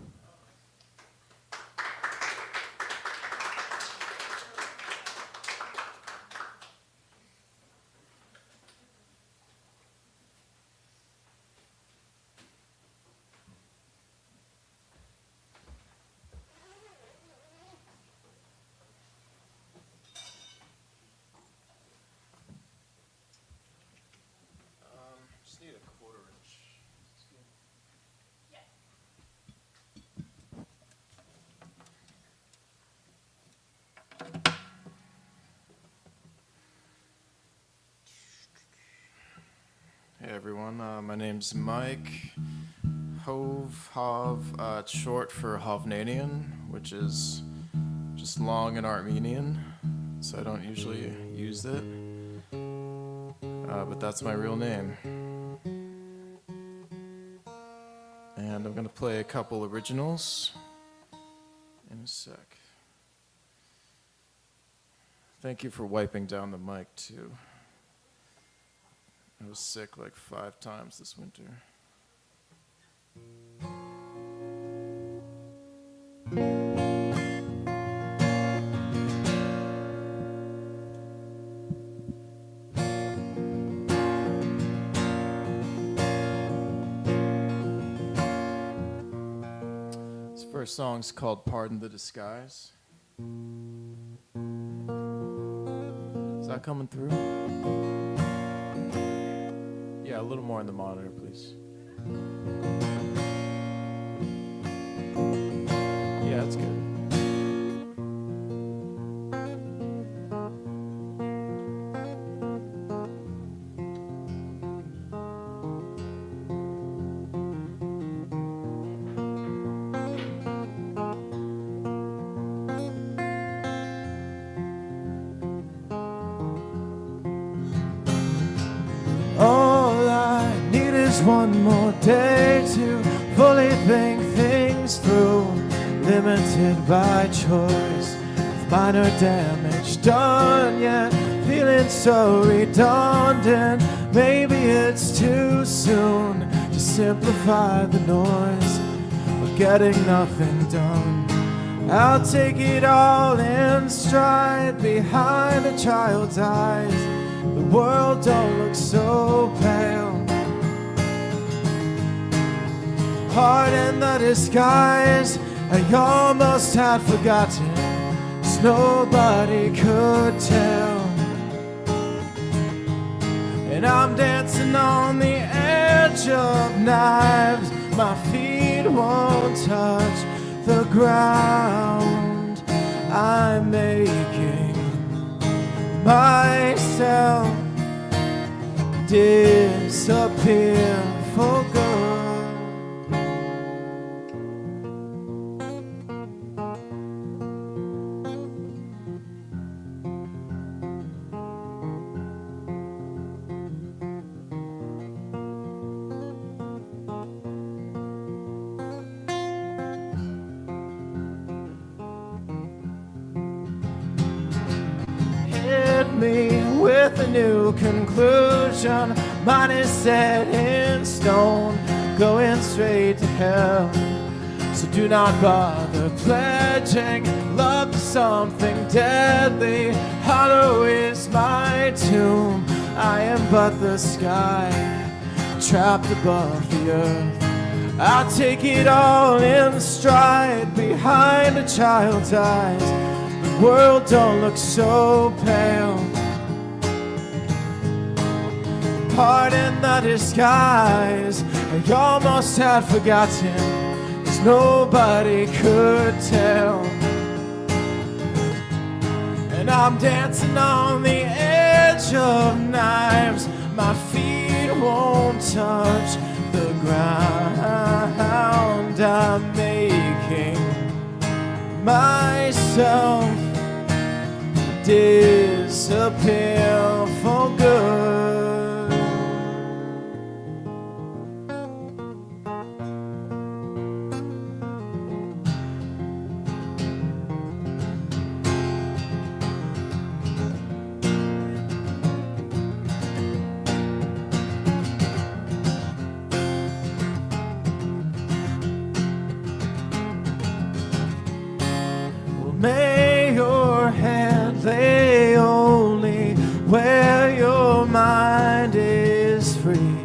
S6: Just need a quarter-inch. Hey everyone, my name's Mike Hov. It's short for Hovnanian, which is just long in Armenian, so I don't usually use it. But that's my real name. And I'm gonna play a couple originals in a sec. Thank you for wiping down the mic too. I was sick like 5 times this winter. This first song's called Pardon the Disguise. Is that coming through? Yeah, a little more on the monitor, please. Yeah, that's good. All I need is one more day to fully think things through. Limited by choice, with minor damage done, yet feeling so redundant. Maybe it's too soon to simplify the noise of getting nothing done. I'll take it all in stride. Behind a child's eyes, the world don't look so pale. Heart in the disguise, I almost had forgotten, 'cause nobody could tell. And I'm dancing on the edge of knives. My feet won't touch the ground. I'm making myself
S1: disappear for good. Hit me with a new conclusion. Mine is set in stone, going straight to hell. So do not bother pledging love to something deadly. Hollow is my tomb. I am but the sky, trapped above the earth. I'll take it all in stride. Behind a child's eyes, the world don't look so pale. Pardon the disguise, I almost had forgotten, 'cause nobody could tell. And I'm dancing on the edge of knives. My feet won't touch the ground. I'm making myself disappear for good. May your hand lay only where your mind is free.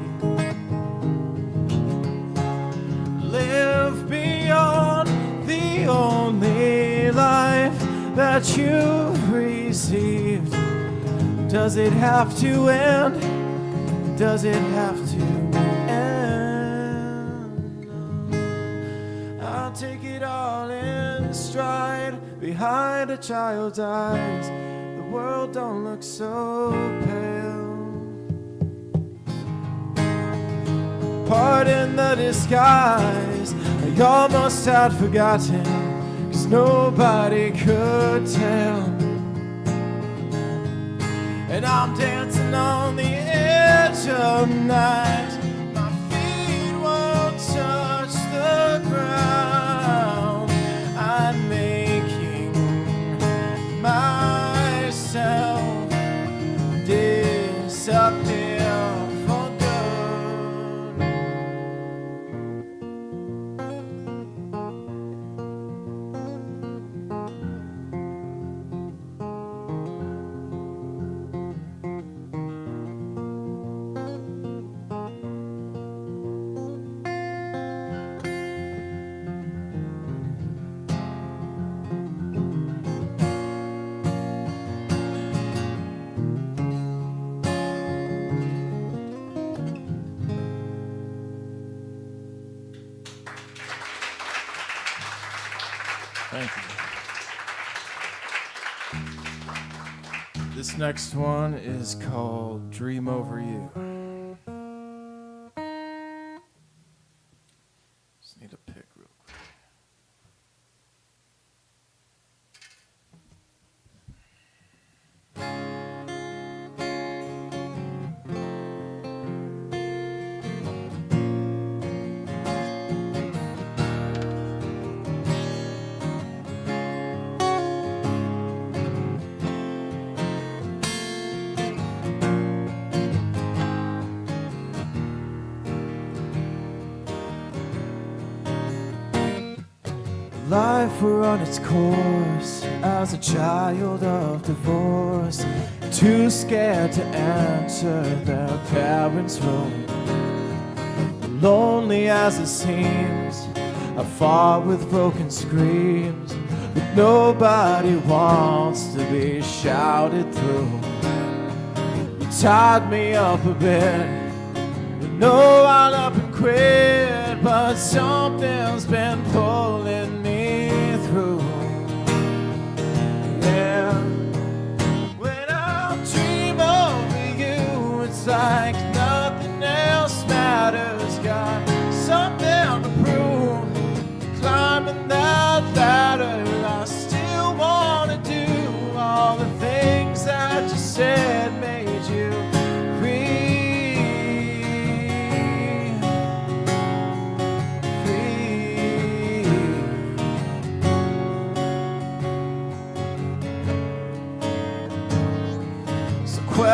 S1: Live beyond the only life that you've received. Does it have to end? Does it have to end? I'll take it all in stride. Behind a child's eyes, the world don't look so pale. Pardon the disguise, I almost had forgotten, 'cause nobody could tell. And I'm dancing on the edge of night. My feet won't touch the ground. I'm making myself disappear for good.
S6: Thank you. This next one is called Dream Over You. Just need a pick real quick. Life were on its course as a child of divorce, too scared to answer their parents' room. Lonely as it seems, I fought with broken screams, but nobody wants to be shouted through. You tied me up a bit, you know I'll up and quit, but something's been pulling me through. Yeah, when I dream over you, it's like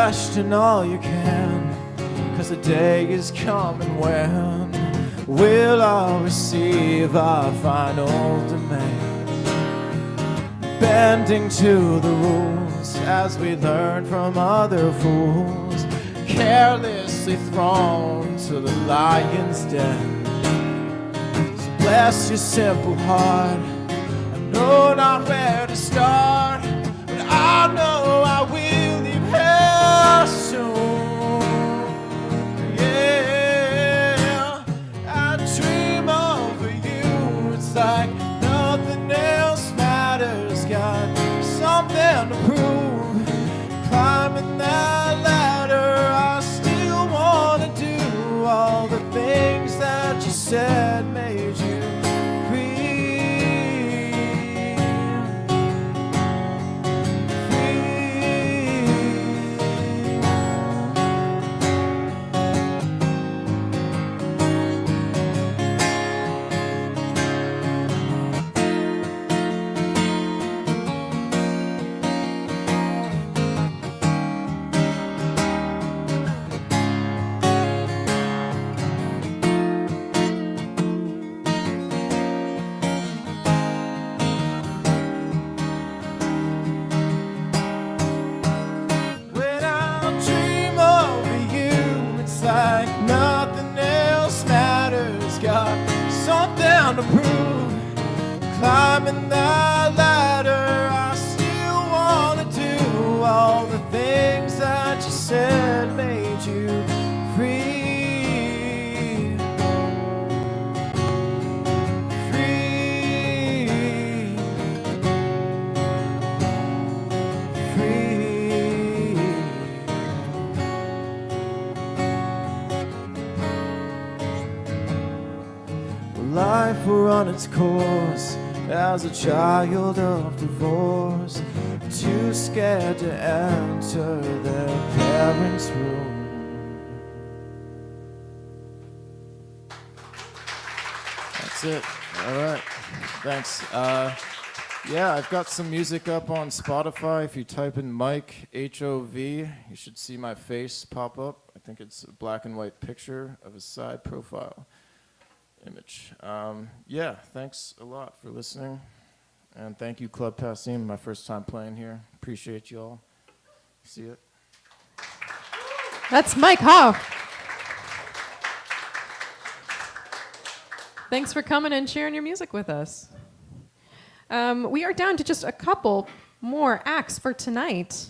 S6: question all you can, 'cause the day is coming when we'll all receive our final demands, bending to the rules as we learn from other fools, carelessly thrown to the lion's den. So bless your simple heart. I know not where to start, but I know I will leave here soon. Yeah, I dream over you. It's like nothing else matters. Got something to prove. Climbing that ladder, I still wanna do all the things that you said made you free. When I dream over you, it's like nothing else matters. Got something to prove. Climbing that ladder, I still wanna do all the things that you said made you free. Free. Free. Well, life will run its course as a child of divorce, too scared to enter their parents' room. That's it. All right. Thanks. Yeah, I've got some music up on Spotify. If you type in Mike, H-O-V, you should see my face pop up. I think it's a black and white picture of a side profile image. Yeah, thanks a lot for listening. And thank you, Club Passim, my first time playing here. Appreciate you all. See it.
S2: That's Mike Hoff. Thanks for coming and sharing your music with us. We are down to just a couple more acts for tonight.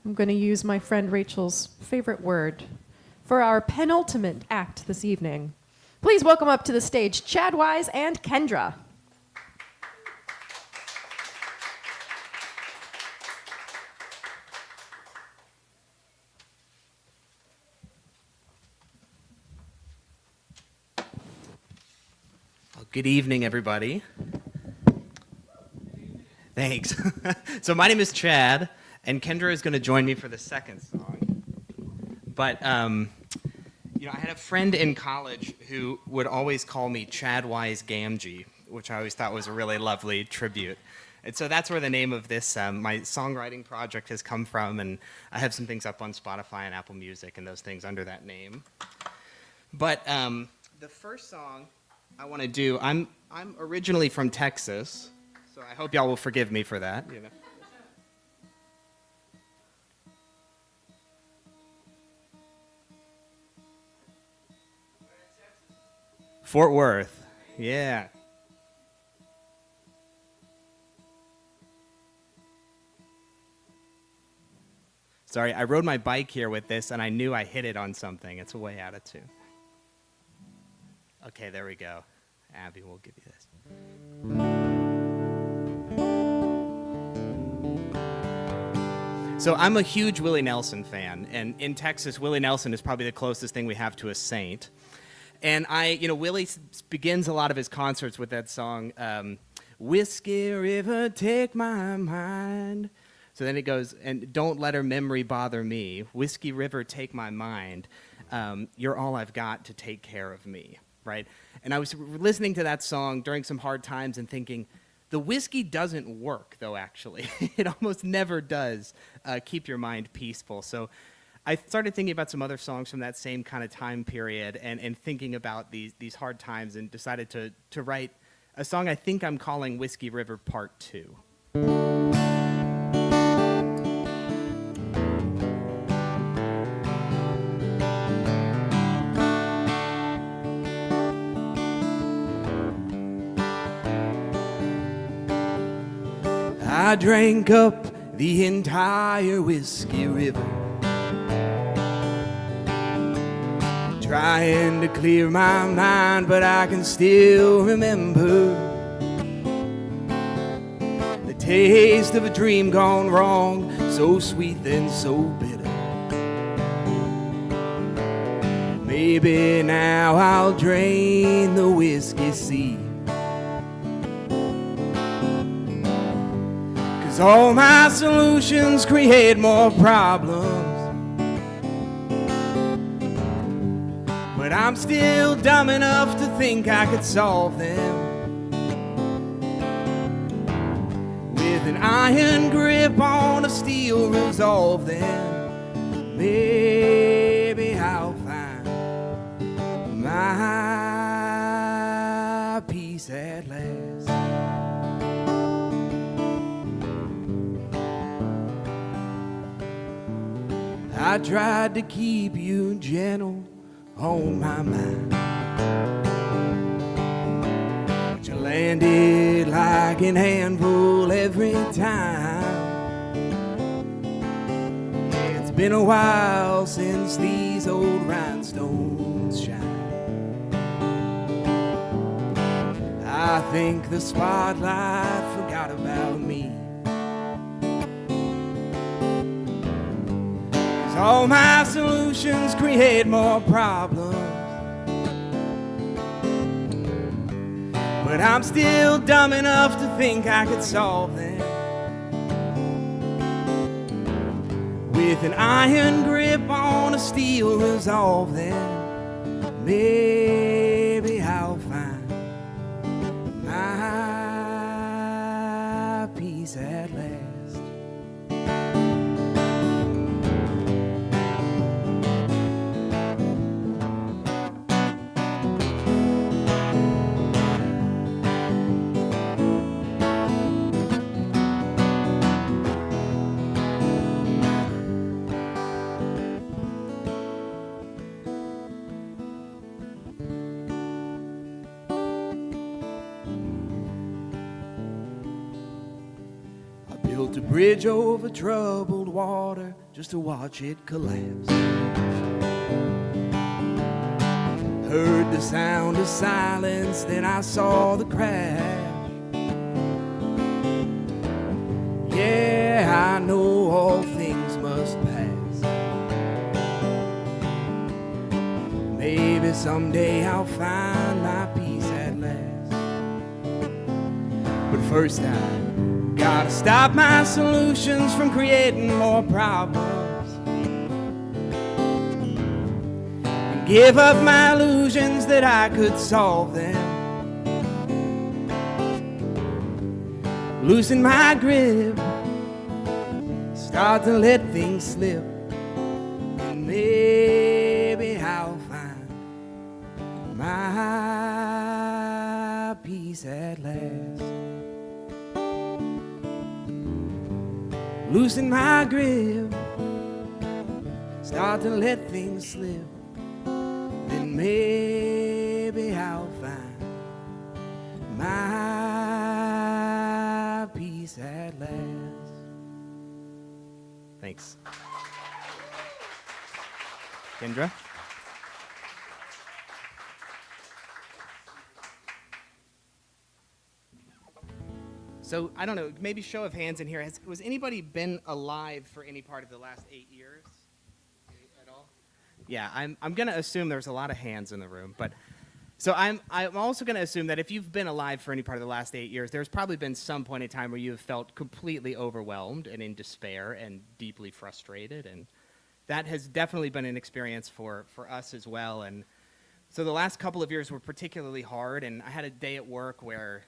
S2: I'm going to use my friend Rachel's favorite word for our penultimate act this evening. Please welcome up to the stage Chad Wise and Kendra.
S11: Well, good evening, everybody. Thanks. So my name is Chad, and Kendra is going to join me for the second song. But, you know, I had a friend in college who would always call me Chad Wise Gamgee, which I always thought was a really lovely tribute. And so that's where the name of this, my songwriting project has come from, and I have some things up on Spotify and Apple Music and those things under that name. But the first song I want to do, I'm originally from Texas, so I hope y'all will forgive me for that. You know. Fort Worth, yeah. Sorry, I rode my bike here with this, and I knew I hit it on something. It's way out of tune. Okay, there we go. Abby, we'll give you this. So I'm a huge Willie Nelson fan, and in Texas, Willie Nelson is probably the closest thing we have to a saint. And Willie begins a lot of his concerts with that song, Whiskey River, take my mind. So then it goes, and don't let her memory bother me. Whiskey River, take my mind. You're all I've got to take care of me, right? And I was listening to that song during some hard times and thinking, The whiskey doesn't work, though, actually. It almost never does keep your mind peaceful. So I started thinking about some other songs from that same kind of time period and thinking about these hard times and decided to write a song I think I'm calling Whiskey River Part 2. I drank up the entire Whiskey River, trying to clear my mind, but I can still remember the taste of a dream gone wrong, so sweet and so bitter. Maybe now I'll drain the whiskey sea, 'cause all my solutions create more problems. But I'm still dumb enough to think I could solve them with an iron grip on a steel resolve. Then maybe I'll find my peace at last. I tried to keep you gentle on my mind, but you landed like an handful every time. It's been a while since these old rhinestones shine. I think the spotlight forgot about me, 'cause all my solutions create more problems. But I'm still dumb enough to think I could solve them with an iron grip on a steel resolve. Then maybe I'll find my peace at last. Built a bridge over troubled water just to watch it collapse. Heard the sound of silence, then I saw the crash. Yeah, I know all things must pass. Maybe someday I'll find my peace at last. But first I gotta stop my solutions from creating more problems and give up my illusions that I could solve them. Loosen my grip, start to let things slip, and maybe I'll find my peace at last. Loosen my grip, start to let things slip, then maybe I'll find my peace at last. Thanks. Kendra? So, I don't know, maybe show of hands in here. Was anybody been alive for any part of the last 8 years at all? Yeah, I'm going to assume there's a lot of hands in the room. But so I'm also going to assume that if you've been alive for any part of the last 8 years, there's probably been some point in time where you have felt completely overwhelmed and in despair and deeply frustrated. And that has definitely been an experience for us as well. And so the last couple of years were particularly hard. And I had a day at work where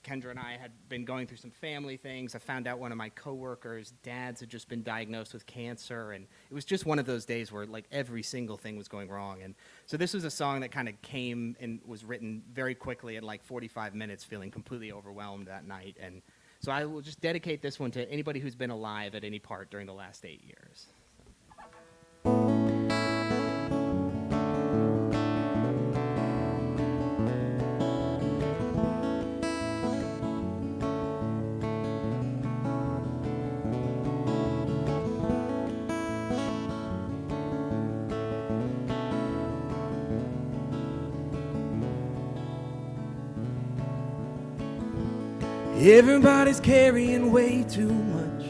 S11: Kendra and I had been going through some family things. I found out one of my coworkers' dads had just been diagnosed with cancer, and it was just one of those days where like every single thing was going wrong. And so this was a song that kind of came and was written very quickly in like 45 minutes, feeling completely overwhelmed that night. And so I will just dedicate this one to anybody who's been alive at any part during the last 8 years.
S7: Everybody's carrying way too much.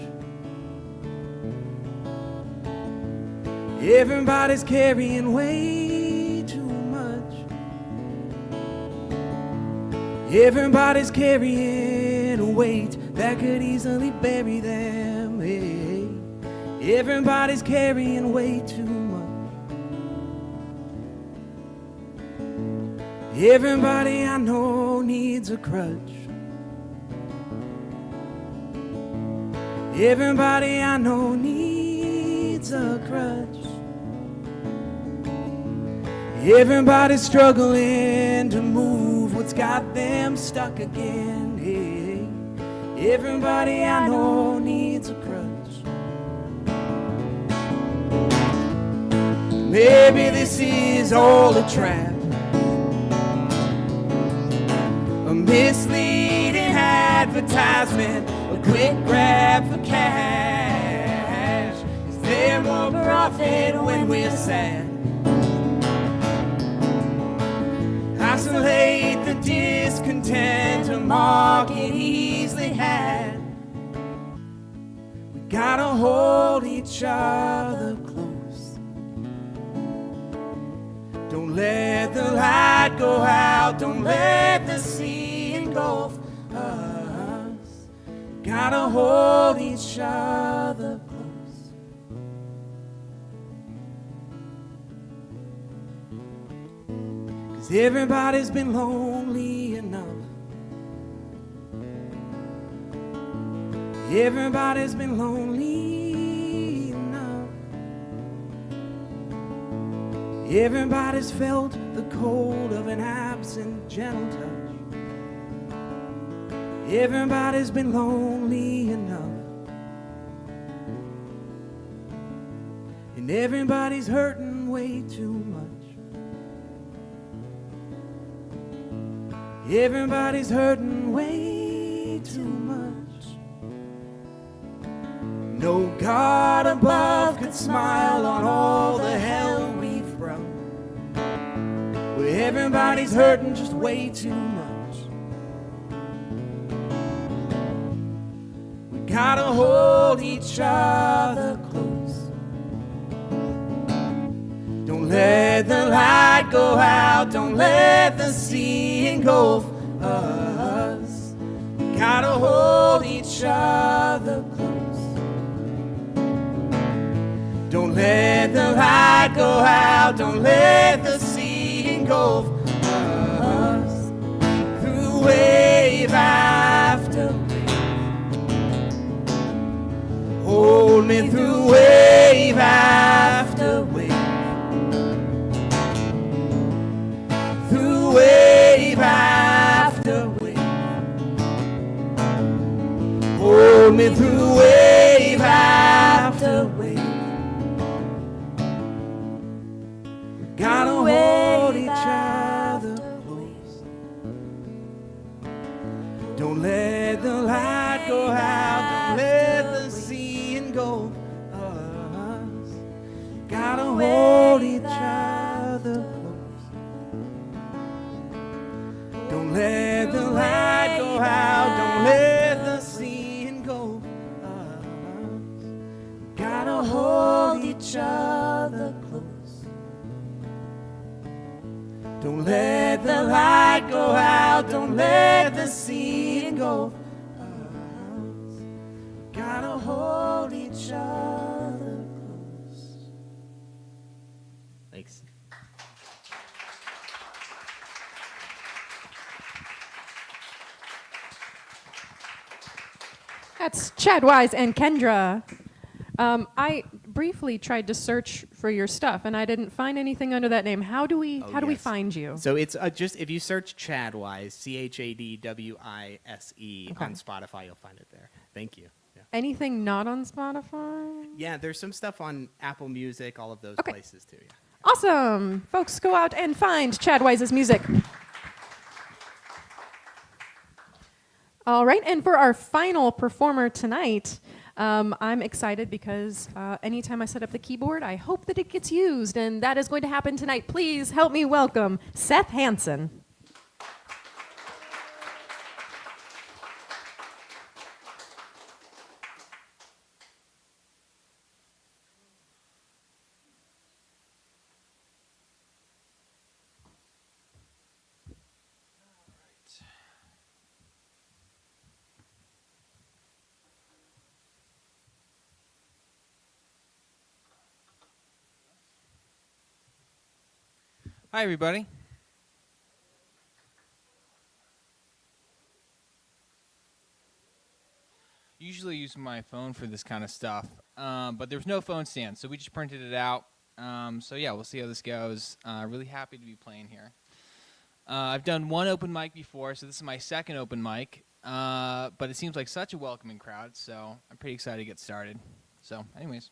S7: Everybody's carrying way too much. Everybody's carrying a weight that could easily bury them. Hey, everybody's carrying way too much. Everybody I know needs a crutch. Everybody I know needs a crutch. Everybody's struggling to move what's got them stuck again. Hey, everybody I know needs a crutch. Maybe this is all a trap, a misleading advertisement, a quick grab for cash. Is there more profit when we're sad? Isolate the discontent a market easily had. We gotta hold each other close. Don't let the light go out, don't let the sea engulf us. Gotta hold each other close. Cause everybody's been lonely enough. Everybody's been lonely enough. Everybody's felt the cold of an absent gentle touch. Everybody's been lonely enough. And everybody's hurting way too much. Everybody's hurting way too much. No God above could smile on all the hell we've brought. Where everybody's hurting just way too much. We gotta hold each other close. Don't let the light go out, don't let the sea engulf us. We gotta hold each other close. Don't let the light go out, don't let the sea engulf us. Through wave after wave, hold me through wave after wave. Through wave after wave, hold me through wave after wave. Gotta hold each other close. Don't let the light go out, don't let the sea engulf us. Gotta hold each other close. Don't let the light go out, don't let the sea engulf us. Gotta hold each other close. Don't let the light go out, don't let the sea engulf us. Gotta hold each other close.
S11: Thanks.
S2: That's Chad Wise and Kendra. I briefly tried to search for your stuff, and I didn't find anything under that name. How do we
S11: Yes.
S2: find you?
S11: So it's just if you search Chadwise, ChadWise
S2: Okay.
S11: on Spotify, you'll find it there. Thank you. Yeah.
S2: Anything not on Spotify?
S11: Yeah, there's some stuff on Apple Music, all of those
S2: Okay.
S11: places too. Yeah.
S2: Awesome. Folks, go out and find Chad Wise's music. All right, and for our final performer tonight, I'm excited because anytime I set up the keyboard, I hope that it gets used, and that is going to happen tonight. Please help me welcome Seth Hansen.
S12: Hi, everybody. Usually use my phone for this kind of stuff, but there's no phone stand, so we just printed it out. So yeah, we'll see how this goes. Really happy to be playing here. I've done one open mic before, so this is my second open mic, but it seems like such a welcoming crowd, so I'm pretty excited to get started. So anyways.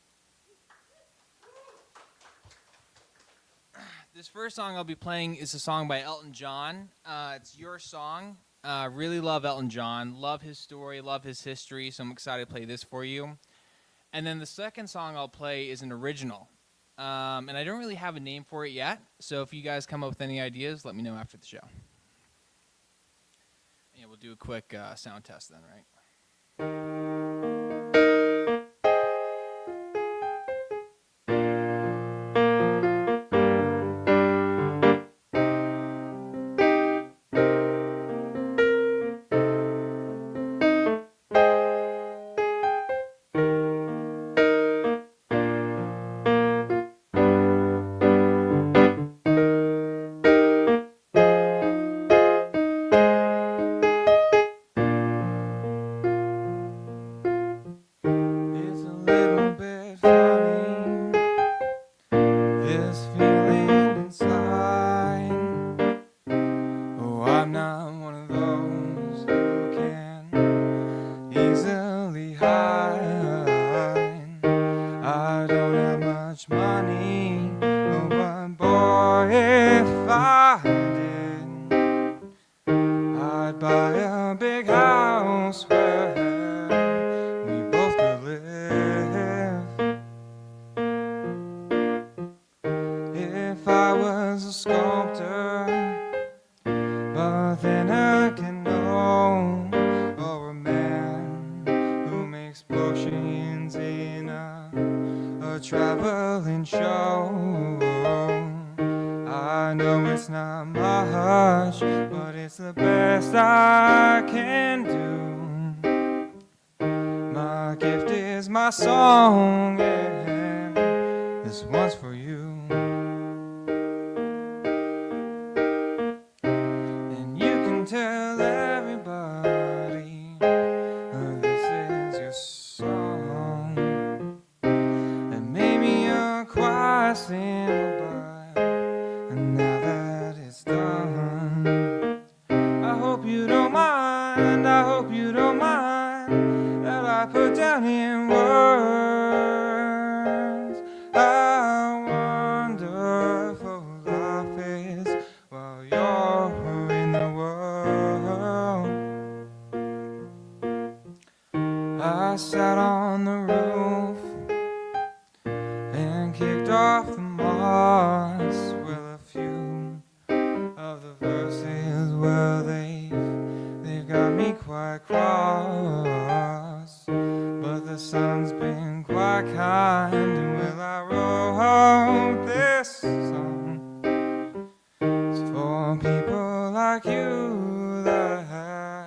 S12: This first song I'll be playing is a song by Elton John. It's Your Song. Really love Elton John. Love his story, love his history, so I'm excited to play this for you. And then the second song I'll play is an original. And I don't really have a name for it yet, so if you guys come up with any ideas, let me know after the show. Yeah, we'll do a quick sound test then, right?
S6: It's a little bit funny, this feeling inside. Oh, I'm not one of those who can easily hide. I don't have much money, oh, but boy, if I did, I'd buy a big house where we both could live. If I was a sculptor, but then again, no, or a man who makes potions in a traveling show. I know it's not much, but it's the best I can do. My gift is my song, and this one's for you. And you can tell everybody this is your song. And maybe a choir sing by, and now that it's done, I hope you don't mind, I hope you don't mind that I put down in words. I wonder if a life is while you're in the world. I sat on the roof and kicked off the moss. Well, a few of the verses, well, they've got me quite cross. But the sun's been quite kind, and well, I wrote this song. It's for people like you that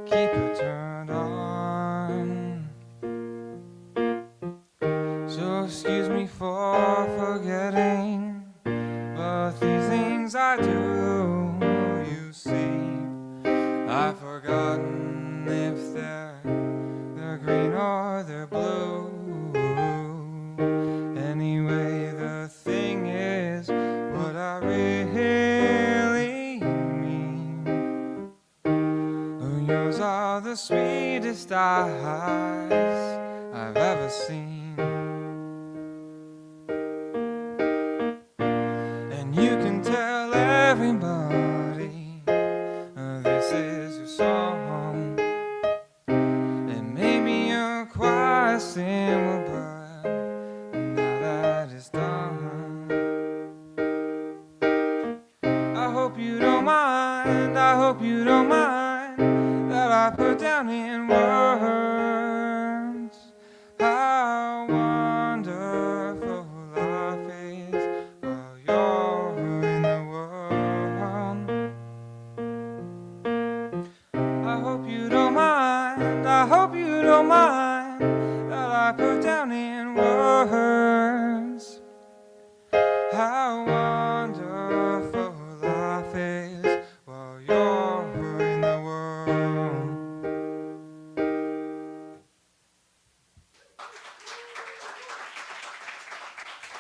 S6: keep it turned on. So excuse me for forgetting, but these things I do, you see, I've forgotten if they're or they're blue. Anyway, the thing is what I really mean. Oh, yours are the sweetest eyes I've ever seen. And you can tell everybody this is your song. And maybe your choir sing, but now that it's done, I hope you don't mind, I hope you don't mind that I put down in words how wonderful life is while you're in the world. I hope you don't mind, I hope you don't mind that I put down in words how wonderful life is while you're in the world.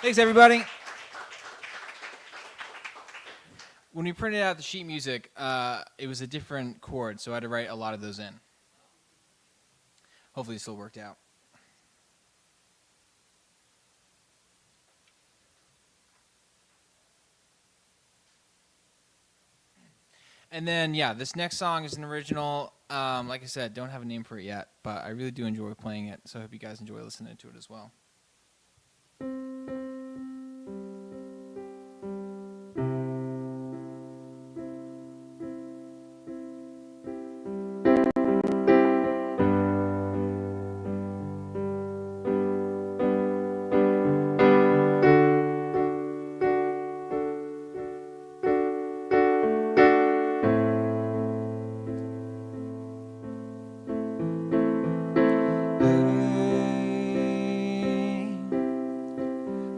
S12: Thanks, everybody. When we printed out the sheet music, it was a different chord, so I had to write a lot of those in. Hopefully it still worked out. And then, yeah, this next song is an original. Like I said, don't have a name for it yet, but I really do enjoy playing it, so I hope you guys enjoy listening to it as well.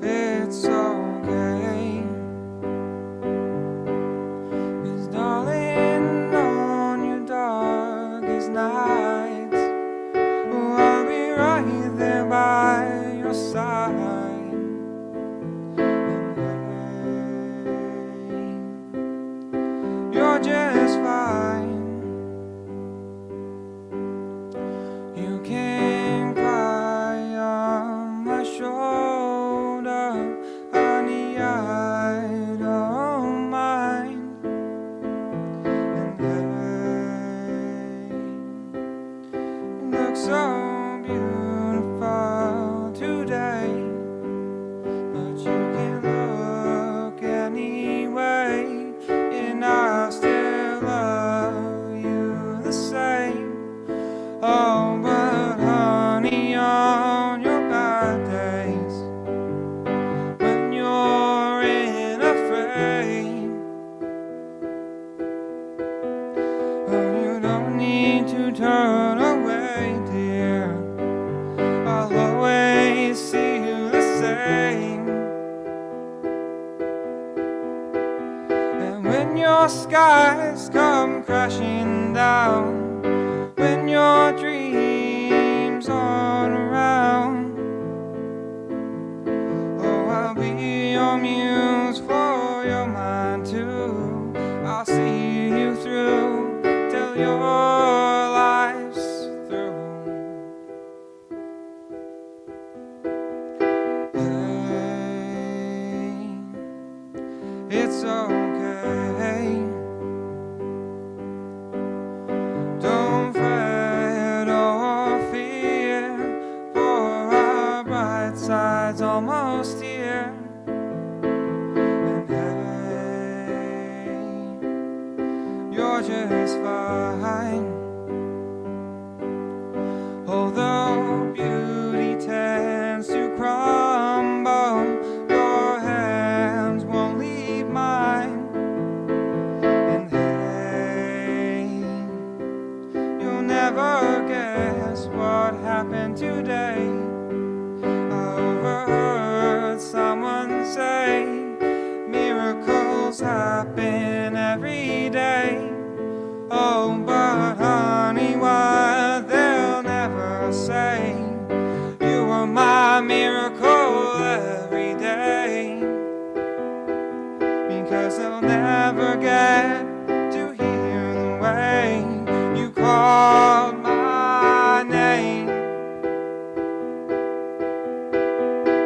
S6: It's okay, 'cause darling, on your darkest nights, oh, I'll be right there by your side. And you're just fine. You can cry on my shoulder, honey, I don't mind. And hey, look so beautiful today, but you can look anyway, and I still love you the same. Oh, but honey, on your bad days, when you're in a frame, oh, you don't need to turn away, dear. I'll always see you the same. And when your skies come crashing down, when your dreams aren't around, oh, I'll be your muse for your mind too. I'll see you through till your life's through. Hey, it's okay. Don't fret or fear, for our bright side's almost here. And hey, you're just fine. Although beauty tends to crumble, your hands won't leave mine. And hey, you'll never guess what happened today. I overheard someone say miracles happen every day. Oh, but honey, what they'll never say
S1: miracle every day, because I'll never get to hear the way you called my name.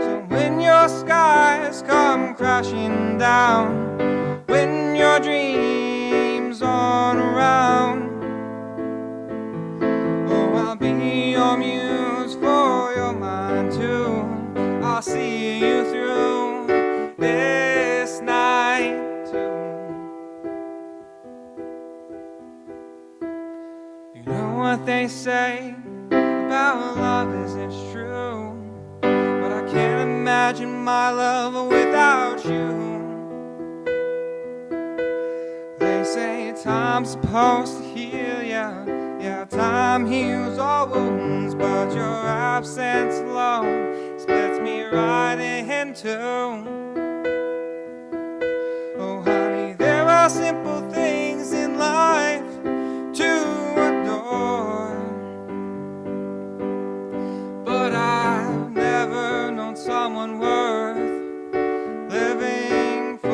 S1: So when your skies come crashing down, when your dreams aren't around, oh, I'll be your muse for your mind too. I'll see you through this night too. You know what they say about love isn't true, but I can't imagine my love without you. They say time's supposed to heal ya, yeah, time heals all wounds, but your absence alone splits me right in two. Oh honey, there are simple things in life to adore, but I've never known someone worth living for.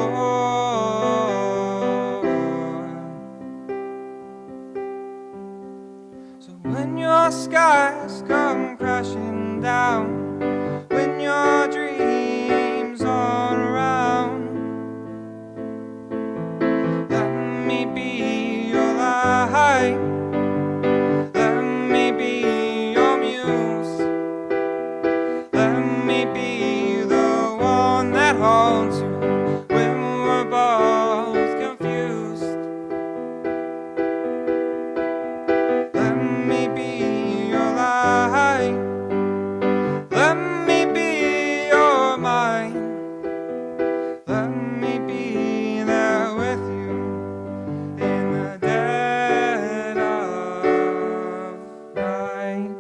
S1: So when your skies come crashing down, when your dreams aren't around, let me be your light, let me be your muse, let me be the one that holds you when we're both confused. Let me be your light, let me be your mind, let me be there with you in the dead of night.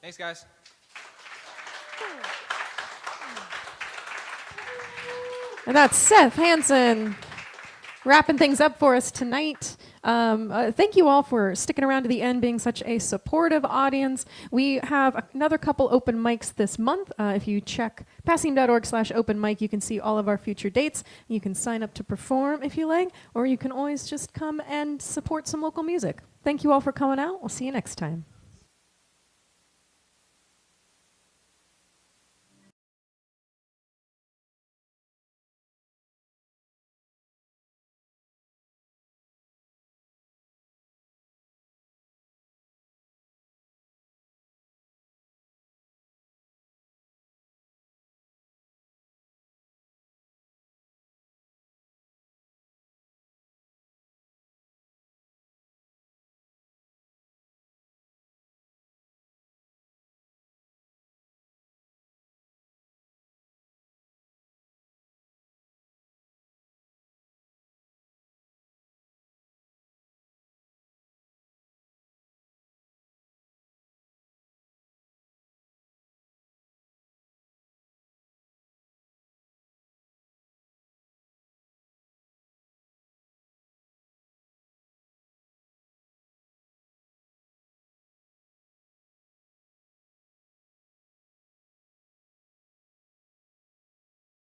S1: Thanks, guys.
S2: And that's Seth Hansen wrapping things up for us tonight. Thank you all for sticking around to the end, being such a supportive audience. We have another couple open mics this month. If you check passim.org/open mic, you can see all of our future dates. You can sign up to perform if you like, or you can always just come and support some local music. Thank you all for coming out. We'll see you next time.